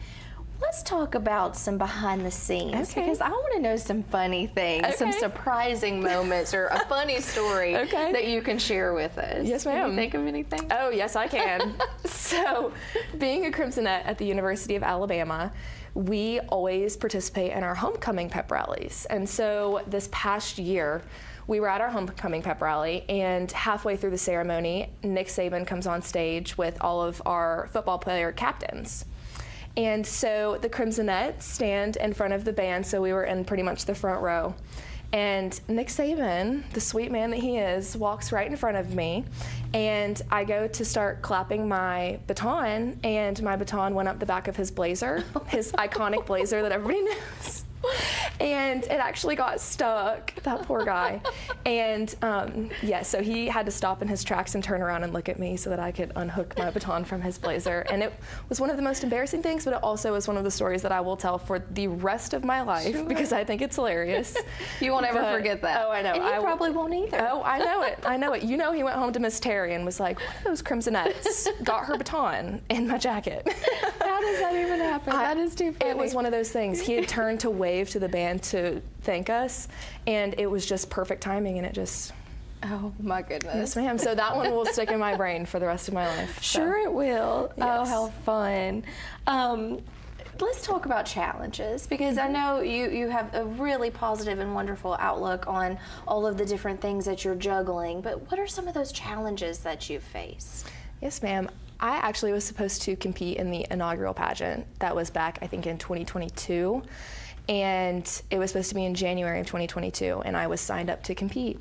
B: Let's talk about some behind the scenes,
P: Okay.
B: because I want to know some funny things, some
P: Okay.
B: surprising moments, or a funny story
P: Okay.
B: that you can share with us.
P: Yes, ma'am.
B: Can you think of anything?
P: Oh, yes, I can. So, being a Crimsonette at the University of Alabama, we always participate in our homecoming pep rallies. And so this past year, we were at our homecoming pep rally, and halfway through the ceremony, Nick Saban comes on stage with all of our football player captains. And so the Crimsonettes stand in front of the band, so we were in pretty much the front row. And Nick Saban, the sweet man that he is, walks right in front of me, and I go to start clapping my baton, and my baton went up the back of his blazer, his iconic blazer that everybody knows. And it actually got stuck, that poor guy. And yeah, so he had to stop in his tracks and turn around and look at me so that I could unhook my baton from his blazer. And it was one of the most embarrassing things, but it also is one of the stories that I will tell for the rest of my life because I think it's hilarious.
B: You won't ever forget that.
P: Oh, I know.
B: And you probably won't either.
P: Oh, I know it. I know it. You know, he went home to Miss Terry and was like, "What are those Crimsonettes?" Got her baton in my jacket.
B: How does that even happen? That is too funny.
P: It was one of those things. He had turned to wave to the band to thank us, and it was just perfect timing, and it just...
B: Oh my goodness.
P: Yes, ma'am. So that one will stick in my brain for the rest of my life.
B: Sure it will.
P: Yes.
B: Oh, how fun. Let's talk about challenges, because I know you have a really positive and wonderful outlook on all of the different things that you're juggling, but what are some of those challenges that you face?
P: Yes, ma'am. I actually was supposed to compete in the inaugural pageant that was back, I think, in 2022. And it was supposed to be in January of 2022, and I was signed up to compete.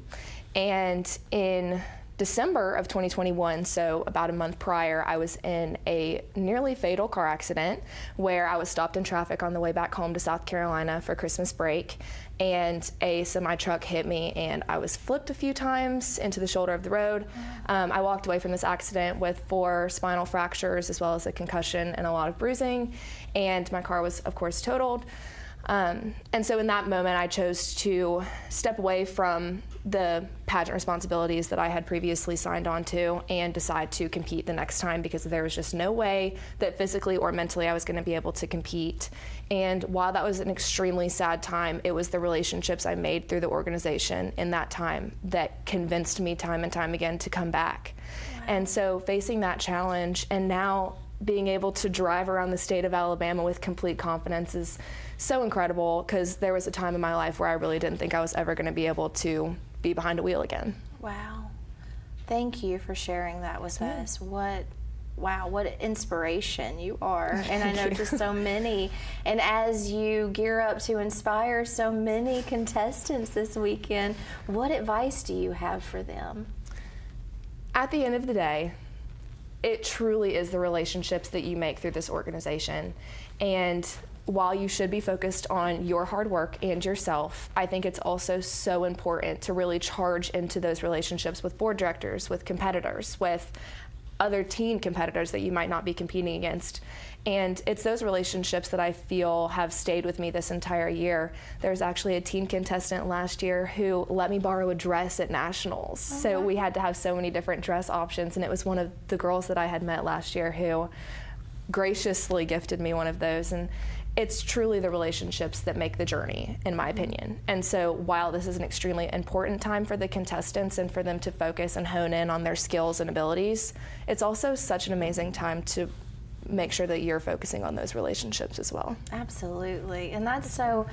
P: And in December of 2021, so about a month prior, I was in a nearly fatal car accident where I was stopped in traffic on the way back home to South Carolina for Christmas break, and a semi-truck hit me, and I was flipped a few times into the shoulder of the road. I walked away from this accident with 4 spinal fractures as well as a concussion and a lot of bruising, and my car was, of course, totaled. And so in that moment, I chose to step away from the pageant responsibilities that I had previously signed on to and decide to compete the next time, because there was just no way that physically or mentally I was going to be able to compete. And while that was an extremely sad time, it was the relationships I made through the organization in that time that convinced me time and time again to come back. Wow. And so facing that challenge and now being able to drive around the state of Alabama with complete confidence is so incredible, because there was a time in my life where I really didn't think I was ever going to be able to be behind a wheel again.
B: Wow. Thank you for sharing that with us. Wow, what inspiration you are. And I know just so many. And as you gear up to inspire so many contestants this weekend, what advice do you have for them?
P: At the end of the day, it truly is the relationships that you make through this organization. And while you should be focused on your hard work and yourself, I think it's also so important to really charge into those relationships with board directors, with competitors, with other teen competitors that you might not be competing against. And it's those relationships that I feel have stayed with me this entire year. There's actually a teen contestant last year who let me borrow a dress at nationals. So we had to have so many different dress options, and it was one of the girls that I had met last year who graciously gifted me one of those. And it's truly the relationships that make the journey, in my opinion. And so while this is an extremely important time for the contestants and for them to focus and hone in on their skills and abilities, it's also such an amazing time to make sure that you're focusing on those relationships as well.
B: Absolutely. And that's so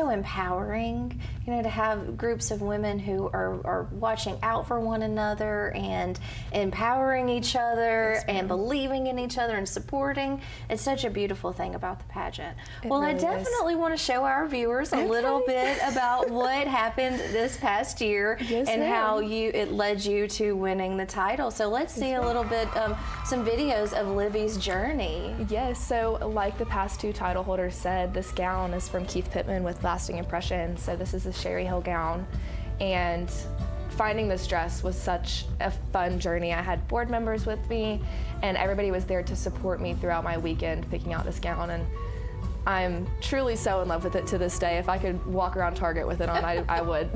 B: empowering, you know, to have groups of women who are watching out for one another and empowering each other and believing in each other and supporting. It's such a beautiful thing about the pageant. Well, really, I definitely want to show our viewers a little bit about what happened this past year and how it led you to winning the title. So let's see a little bit, some videos of Livi's journey.
P: Yes, so like the past 2 title holders said, this gown is from Keith Pittman with Lasting Impressions. So this is the Sherry Hill gown, and finding this dress was such a fun journey. I had board members with me, and everybody was there to support me throughout my weekend picking out this gown, and I'm truly so in love with it to this day. If I could walk around Target with it on, I would.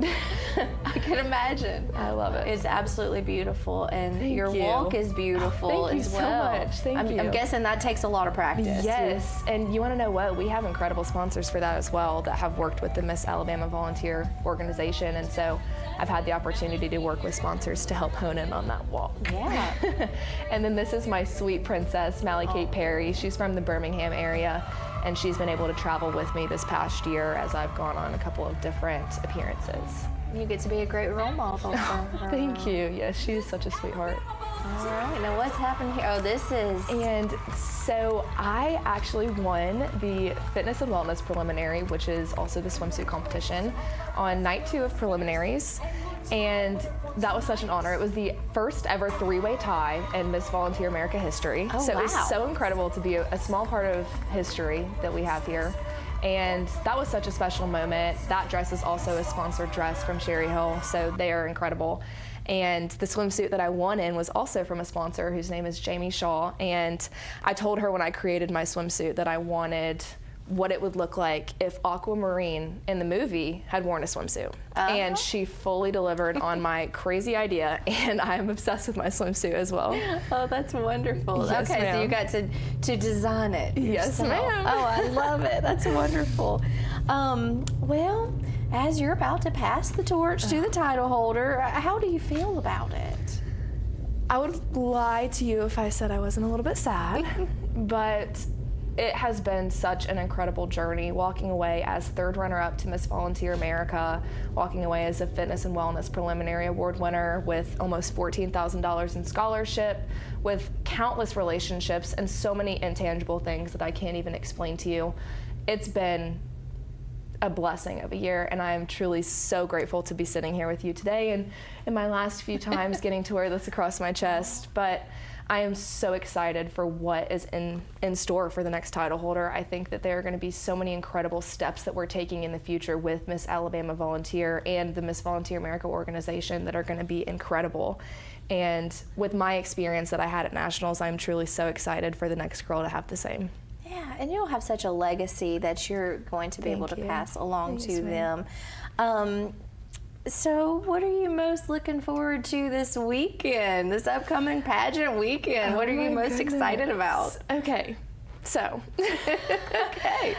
B: I can imagine.
P: I love it.
B: It's absolutely beautiful, and
P: Thank
B: your
P: you.
B: walk is beautiful
P: Thank you
B: as
P: so
B: well.
P: much. Thank you.
B: I'm guessing that takes a lot of practice.
P: Yes, and you want to know what? We have incredible sponsors for that as well that have worked with the Miss Alabama Volunteer Organization, and so I've had the opportunity to work with sponsors to help hone in on that walk.
B: Yeah.
P: And then this is my sweet princess, Mally Kate Perry. She's from the Birmingham area, and she's been able to travel with me this past year as I've gone on a couple of different appearances.
B: You get to be a great role model for her.
P: Thank you. Yes, she's such a sweetheart.
B: All right, now what's happened here? Oh, this is...
P: And so I actually won the fitness and wellness preliminary, which is also the swimsuit competition, on night 2 of preliminaries. And that was such an honor. It was the first ever 3-way tie in Miss Volunteer America history.
B: Oh,
P: so
B: wow.
P: It was so incredible to be a small part of history that we have here. And that was such a special moment. That dress is also a sponsored dress from Sherry Hill, so they are incredible. And the swimsuit that I won in was also from a sponsor whose name is Jamie Shaw. And I told her when I created my swimsuit that I wanted what it would look like if Aquamarine in the movie had worn a swimsuit. And she fully delivered on my crazy idea, and I'm obsessed with my swimsuit as well.
B: Oh, that's wonderful.
P: Yes,
B: okay,
P: ma'am.
B: so you got to design it
P: Yes,
B: yourself.
P: ma'am.
B: Oh, I love it. That's wonderful. Well, as you're about to pass the torch to the title holder, how do you feel about it?
P: I would lie to you if I said I wasn't a little bit sad, but it has been such an incredible journey, walking away as 3rd runner-up to Miss Volunteer America, walking away as a fitness and wellness preliminary award winner with almost $14,000 in scholarship, with countless relationships and so many intangible things that I can't even explain to you. It's been a blessing of a year, and I am truly so grateful to be sitting here with you today and in my last few times getting to wear this across my chest. But I am so excited for what is in store for the next title holder. I think that there are going to be so many incredible steps that we're taking in the future with Miss Alabama Volunteer and the Miss Volunteer America organization that are going to be incredible. And with my experience that I had at Nationals, I'm truly so excited for the next girl to have the same.
B: Yeah, and you'll have such a legacy that you're going to be able to pass along to them. So what are you most looking forward to this weekend, this upcoming pageant weekend? What are you most excited about?
P: Okay, so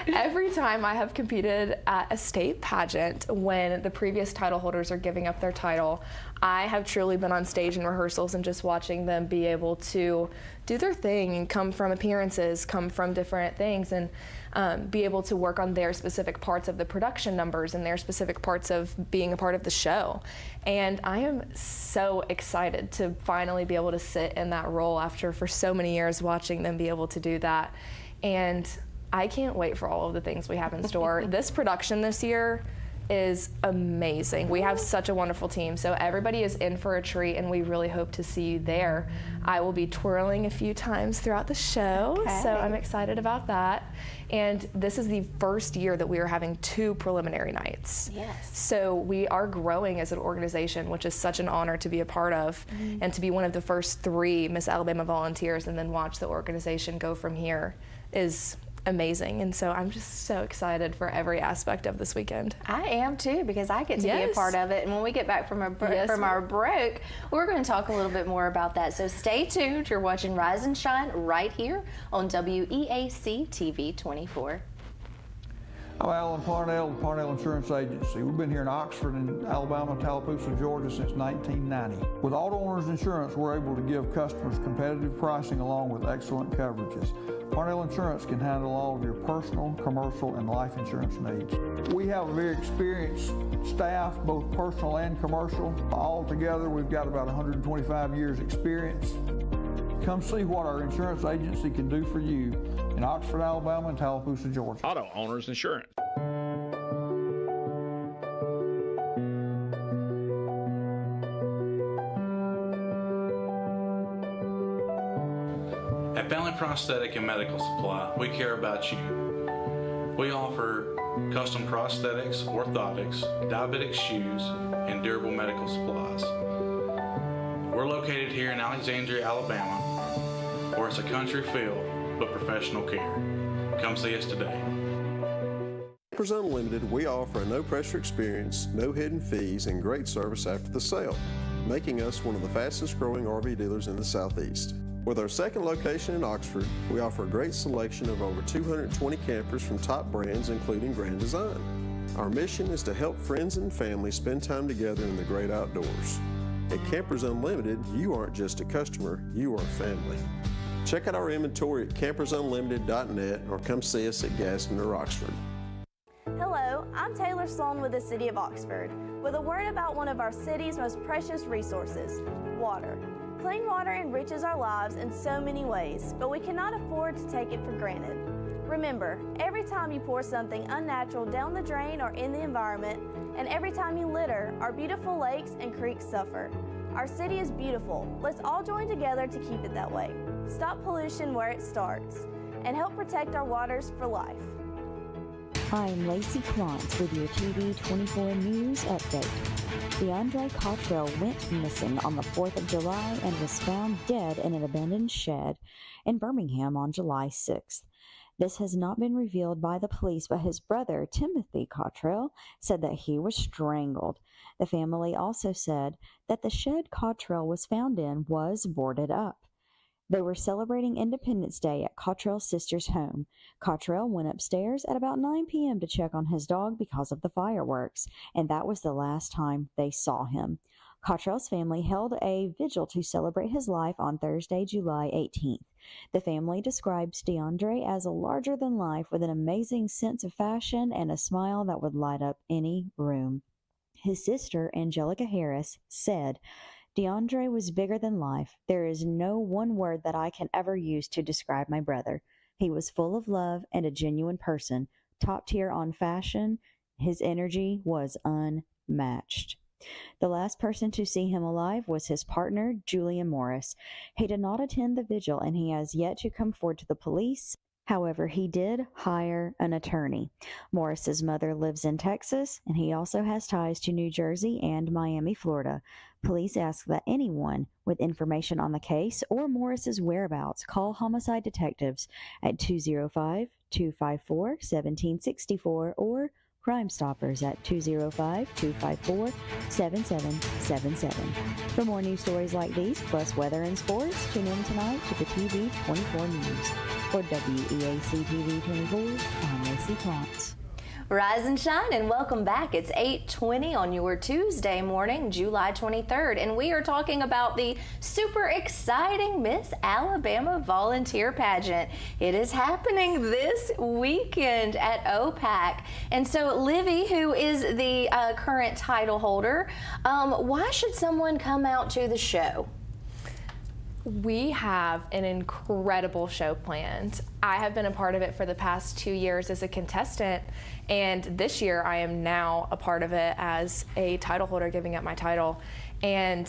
P: every time I have competed at a state pageant when the previous title holders are giving up their title, I have truly been on stage in rehearsals and just watching them be able to do their thing and come from appearances, come from different things, and be able to work on their specific parts of the production numbers and their specific parts of being a part of the show. And I am so excited to finally be able to sit in that role after for so many years watching them be able to do that. And I can't wait for all of the things we have in store. This production this year is amazing. We have such a wonderful team, so everybody is in for a treat, and we really hope to see you there. I will be twirling a few times throughout the show, so I'm excited about that. And this is the first year that we are having 2 preliminary nights.
B: Yes.
P: So we are growing as an organization, which is such an honor to be a part of, and to be one of the first 3 Miss Alabama volunteers and then watch the organization go from here is amazing. And so I'm just so excited for every aspect of this weekend.
B: I am too, because I get to be a part of it. And when we get back from our break, we're going to talk a little bit more about that. So stay tuned. You're watching Rise and Shine right here on WEAC TV 24.
G: I'm Alan Parnell, with Parnell Insurance Agency. We've been here in Oxford and Alabama, Tallapoosa, Georgia since 1990. With Auto Owners Insurance, we're able to give customers competitive pricing along with excellent coverages. Parnell Insurance can handle all of your personal, commercial, and life insurance needs. We have a very experienced staff, both personal and commercial. All together, we've got about 125 years experience. Come see what our insurance agency can do for you in Oxford, Alabama, and Tallapoosa, Georgia.
Q: Auto Owners Insurance.
I: At Family Prosthetic and Medical Supply, we care about you. We offer custom prosthetics, orthotics, diabetic shoes, and durable medical supplies. We're located here in Alexandria, Alabama, where it's a country feel but professional care. Come see us today.
K: Campers Unlimited, we offer a no-pressure experience, no hidden fees, and great service after the sale, making us one of the fastest-growing RV dealers in the Southeast. With our second location in Oxford, we offer a great selection of over 220 campers from top brands, including Grand Design. Our mission is to help friends and family spend time together in the great outdoors. At Campers Unlimited, you aren't just a customer, you are family. Check out our inventory at campersunlimited.net or come see us at Gaston or Oxford.
L: Hello, I'm Taylor Sloan with the City of Oxford, with a word about one of our city's most precious resources, water. Clean water enriches our lives in so many ways, but we cannot afford to take it for granted. Remember, every time you pour something unnatural down the drain or in the environment, and every time you litter, our beautiful lakes and creeks suffer. Our city is beautiful. Let's all join together to keep it that way. Stop pollution where it starts, and help protect our waters for life.
H: I'm Lacey Klontz with your TV 24 News Update. DeAndre Cottrell went missing on the 4th of July and was found dead in an abandoned shed in Birmingham on July 6th. This has not been revealed by the police, but his brother, Timothy Cottrell, said that he was strangled. The family also said that the shed Cottrell was found in was boarded up. They were celebrating Independence Day at Cottrell's sister's home. Cottrell went upstairs at about 9 p.m. to check on his dog because of the fireworks, and that was the last time they saw him. Cottrell's family held a vigil to celebrate his life on Thursday, July 18th. The family describes DeAndre as a larger-than-life with an amazing sense of fashion and a smile that would light up any room. His sister, Angelica Harris, said, DeAndre was bigger than life. There is no one word that I can ever use to describe my brother. He was full of love and a genuine person, top tier on fashion. His energy was unmatched. The last person to see him alive was his partner, Julian Morris. He did not attend the vigil and he has yet to come forward to the police. However, he did hire an attorney. Morris's mother lives in Texas, and he also has ties to New Jersey and Miami, Florida. Police ask that anyone with information on the case or Morris's whereabouts call homicide detectives at 205-254-1764 or Crime Stoppers at 205-254-7777. For more news stories like these, plus weather and sports, tune in tonight to the TV 24 News. For WEAC TV 24, I'm Lacey Klontz.
B: Rise and shine and welcome back. It's 8:20 on your Tuesday morning, July 23rd, and we are talking about the super exciting Miss Alabama Volunteer Pageant. It is happening this weekend at OPAC. And so Livi, who is the current title holder, why should someone come out to the show?
P: We have an incredible show planned. I have been a part of it for the past 2 years as a contestant, and this year I am now a part of it as a title holder, giving up my title. And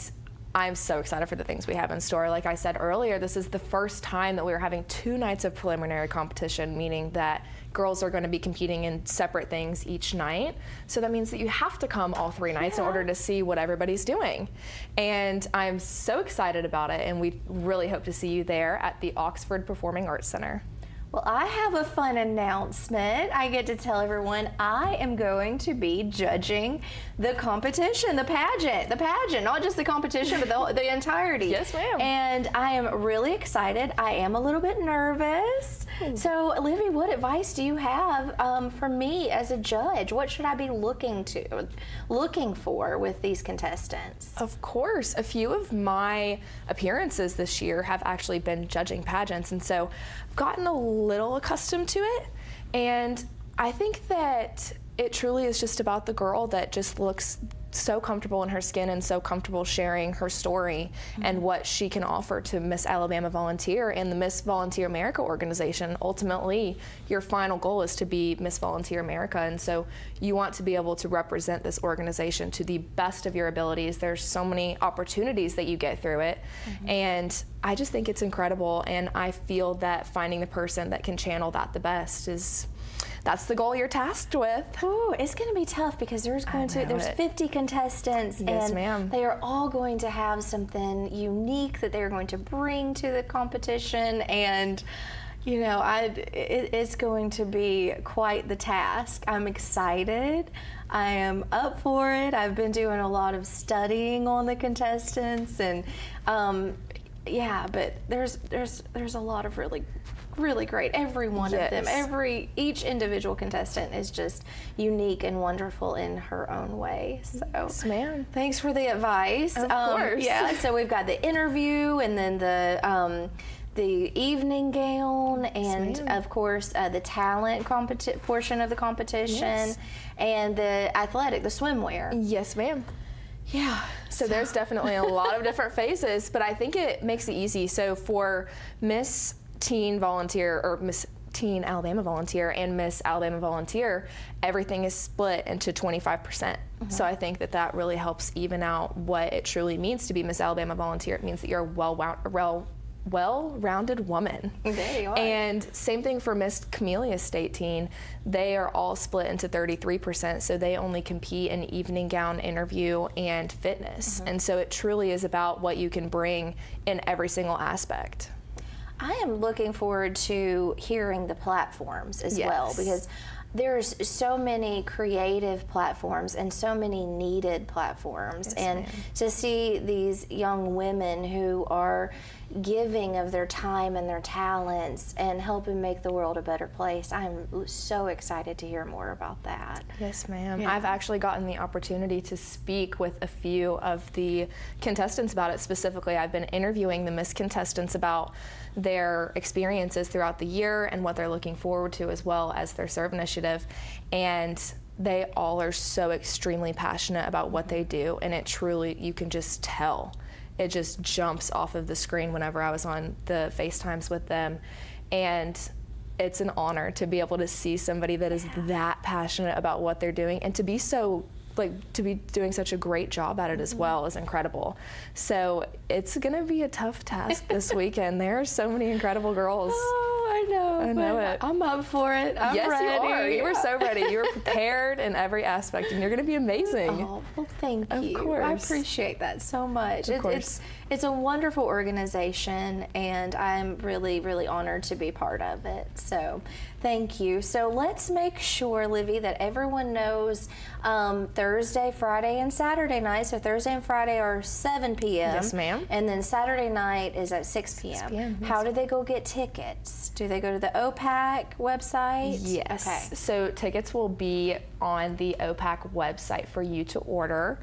P: I'm so excited for the things we have in store. Like I said earlier, this is the first time that we're having 2 nights of preliminary competition, meaning that girls are going to be competing in separate things each night. So that means that you have to come all 3 nights in order to see what everybody's doing. And I'm so excited about it, and we really hope to see you there at the Oxford Performing Arts Center.
B: Well, I have a fun announcement. I get to tell everyone I am going to be judging the competition, the pageant, not just the competition, but the entirety.
P: Yes, ma'am.
B: And I am really excited. I am a little bit nervous. So, Livi, what advice do you have for me as a judge? What should I be looking for with these contestants?
P: Of course, a few of my appearances this year have actually been judging pageants, and so I've gotten a little accustomed to it, and I think that it truly is just about the girl that just looks so comfortable in her skin and so comfortable sharing her story and what she can offer to Miss Alabama Volunteer and the Miss Volunteer America organization. Ultimately, your final goal is to be Miss Volunteer America, and so you want to be able to represent this organization to the best of your abilities. There's so many opportunities that you get through it, and I just think it's incredible, and I feel that finding the person that can channel that the best is that's the goal you're tasked with.
B: Ooh, it's going to be tough because there's 50 contestants,
P: Yes,
B: and
P: ma'am.
B: they are all going to have something unique that they're going to bring to the competition, and it's going to be quite the task. I'm excited. I am up for it. I've been doing a lot of studying on the contestants, and but there's a lot of really great. Every one of them, each individual contestant is just unique and wonderful in her own way. So,
P: yes, ma'am.
B: Thanks for the advice.
P: Of course.
B: Yeah. So we've got the interview, and then the evening gown, and of course the talent portion of the competition, and the athletic, the swimwear.
P: Yes, ma'am. Yeah, so there's definitely a lot of different phases, but I think it makes it easy. So for Miss Teen Volunteer, or Miss Teen Alabama Volunteer and Miss Alabama Volunteer, everything is split into 25%. So I think that really helps even out what it truly means to be Miss Alabama Volunteer. It means that you're a well-rounded woman.
B: There you are.
P: And same thing for Miss Camellia State Teen. They are all split into 33%, so they only compete in evening gown, interview, and fitness. And so it truly is about what you can bring in every single aspect.
B: I am looking forward to hearing the platforms as well, because there's so many creative platforms and so many needed platforms, and to see these young women who are giving of their time and their talents and helping make the world a better place, I'm so excited to hear more about that.
P: Yes, ma'am. I've actually gotten the opportunity to speak with a few of the contestants about it. Specifically, I've been interviewing the Miss contestants about their experiences throughout the year and what they're looking forward to, as well as their serve initiative. And they all are so extremely passionate about what they do, and it truly, you can just tell. It just jumps off of the screen whenever I was on the FaceTimes with them. And it's an honor to be able to see somebody that is that passionate about what they're doing, and to be doing such a great job at it as well is incredible. So it's gonna be a tough task this weekend. There are so many incredible girls.
B: Oh, I know.
P: I know it.
B: I'm up for it. I'm
P: yes,
B: ready.
P: you are. You are so ready. You're prepared in every aspect, and you're gonna be amazing.
B: Oh, well, thank you.
P: Of course.
B: I appreciate that so much.
P: Of course.
B: It's a wonderful organization, and I'm really, really honored to be part of it. So thank you. So let's make sure, Livy, that everyone knows Thursday, Friday, and Saturday night. So Thursday and Friday are 7 p.m.
P: Yes, ma'am.
B: And then Saturday night is at 6 p.m.
P: 6 p.m., yes.
B: How do they go get tickets? Do they go to the OPAC website?
P: Yes.
B: Okay.
P: So tickets will be on the OPAC website for you to order.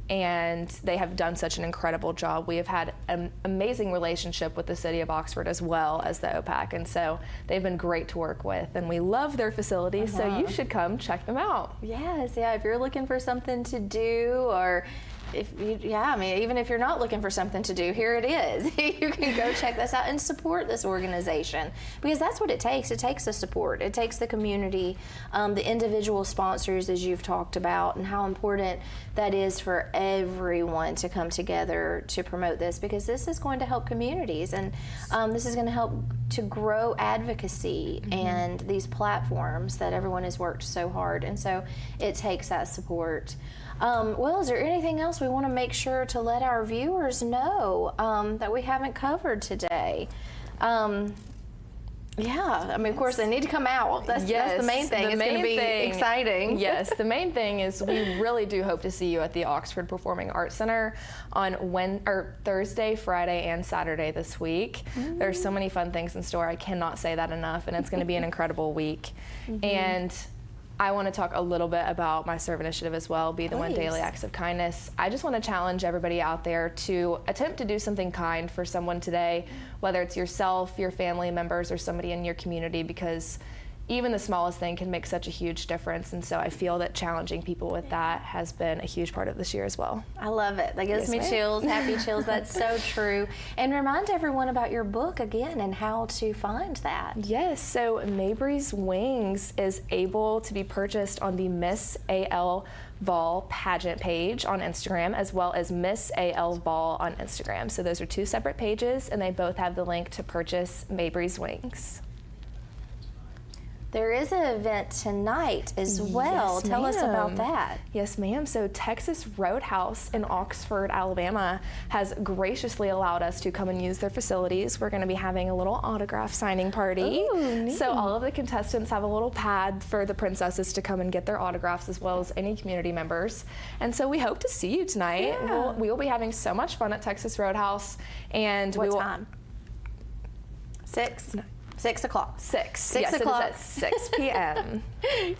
P: And they have done such an incredible job. We have had an amazing relationship with the city of Oxford as well as the OPAC, and so they've been great to work with, and we love their facilities, so you should come check them out.
B: Yes, if you're looking for something to do, or even if you're not looking for something to do, here it is. You can go check this out and support this organization, because that's what it takes. It takes the support. It takes the community, the individual sponsors, as you've talked about, and how important that is for everyone to come together to promote this, because this is going to help communities, and this is going to help to grow advocacy and these platforms that everyone has worked so hard, and so it takes that support. Well, is there anything else we want to make sure to let our viewers know that we haven't covered today? Of course, they need to come out. That's the main thing. It's going to be exciting.
P: Yes, the main thing is we really do hope to see you at the Oxford Performing Arts Center on Thursday, Friday, and Saturday this week. There's so many fun things in store. I cannot say that enough, and it's going to be an incredible week. And I want to talk a little bit about my serve initiative as well, Be the One Daily Acts of Kindness. I just want to challenge everybody out there to attempt to do something kind for someone today, whether it's yourself, your family members, or somebody in your community, because even the smallest thing can make such a huge difference. And so I feel that challenging people with that has been a huge part of this year as well.
B: I love it. That gives me chills, happy chills. That's so true. And remind everyone about your book again and how to find that.
P: Yes, so Mabry's Wings is able to be purchased on the Miss A.L. Vol Pageant page on Instagram, as well as Miss A.L. Vol on Instagram. So those are two separate pages, and they both have the link to purchase Mabry's Wings.
B: There is an event tonight as well.
P: Yes,
B: Tell us about
P: ma'am.
B: that.
P: Yes, ma'am. So Texas Roadhouse in Oxford, Alabama has graciously allowed us to come and use their facilities. We're going to be having a little autograph signing party.
B: Ooh, neat.
P: So all of the contestants have a little pad for the princesses to come and get their autographs, as well as any community members. And so we hope to see you tonight.
B: Yeah.
P: We will be having so much fun at Texas Roadhouse. And
B: What
P: we will,
B: time? 6? 6 o'clock.
P: 6.
B: 6
P: yes,
B: o'clock.
P: It is at 6 p.m.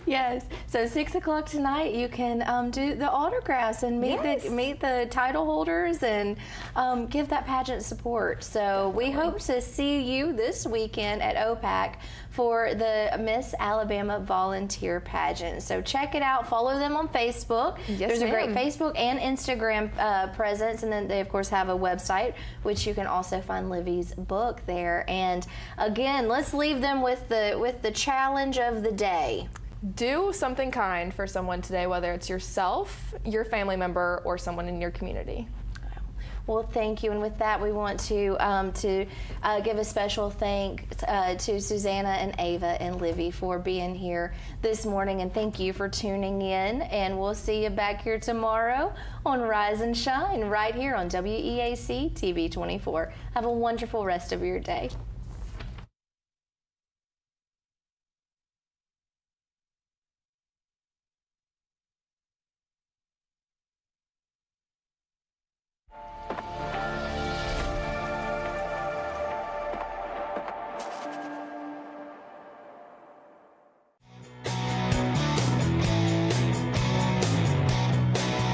B: Yes. So 6 o'clock tonight, you can do the autographs and meet the title holders and give that pageant support. So we hope to see you this weekend at OPAC for the Miss Alabama Volunteer Pageant. So check it out. Follow them on Facebook.
P: Yes,
B: There's a great
P: ma'am.
B: Facebook and Instagram presence, and then they of course have a website, which you can also find Livy's book there. And again, let's leave them with the challenge of the day.
P: Do something kind for someone today, whether it's yourself, your family member, or someone in your community.
B: Well, thank you. And with that, we want to give a special thanks to Susanna and Ava and Livy for being here this morning. And thank you for tuning in. And we'll see you back here tomorrow on Rise and Shine right here on WEAC TV 24. Have a wonderful rest of your day.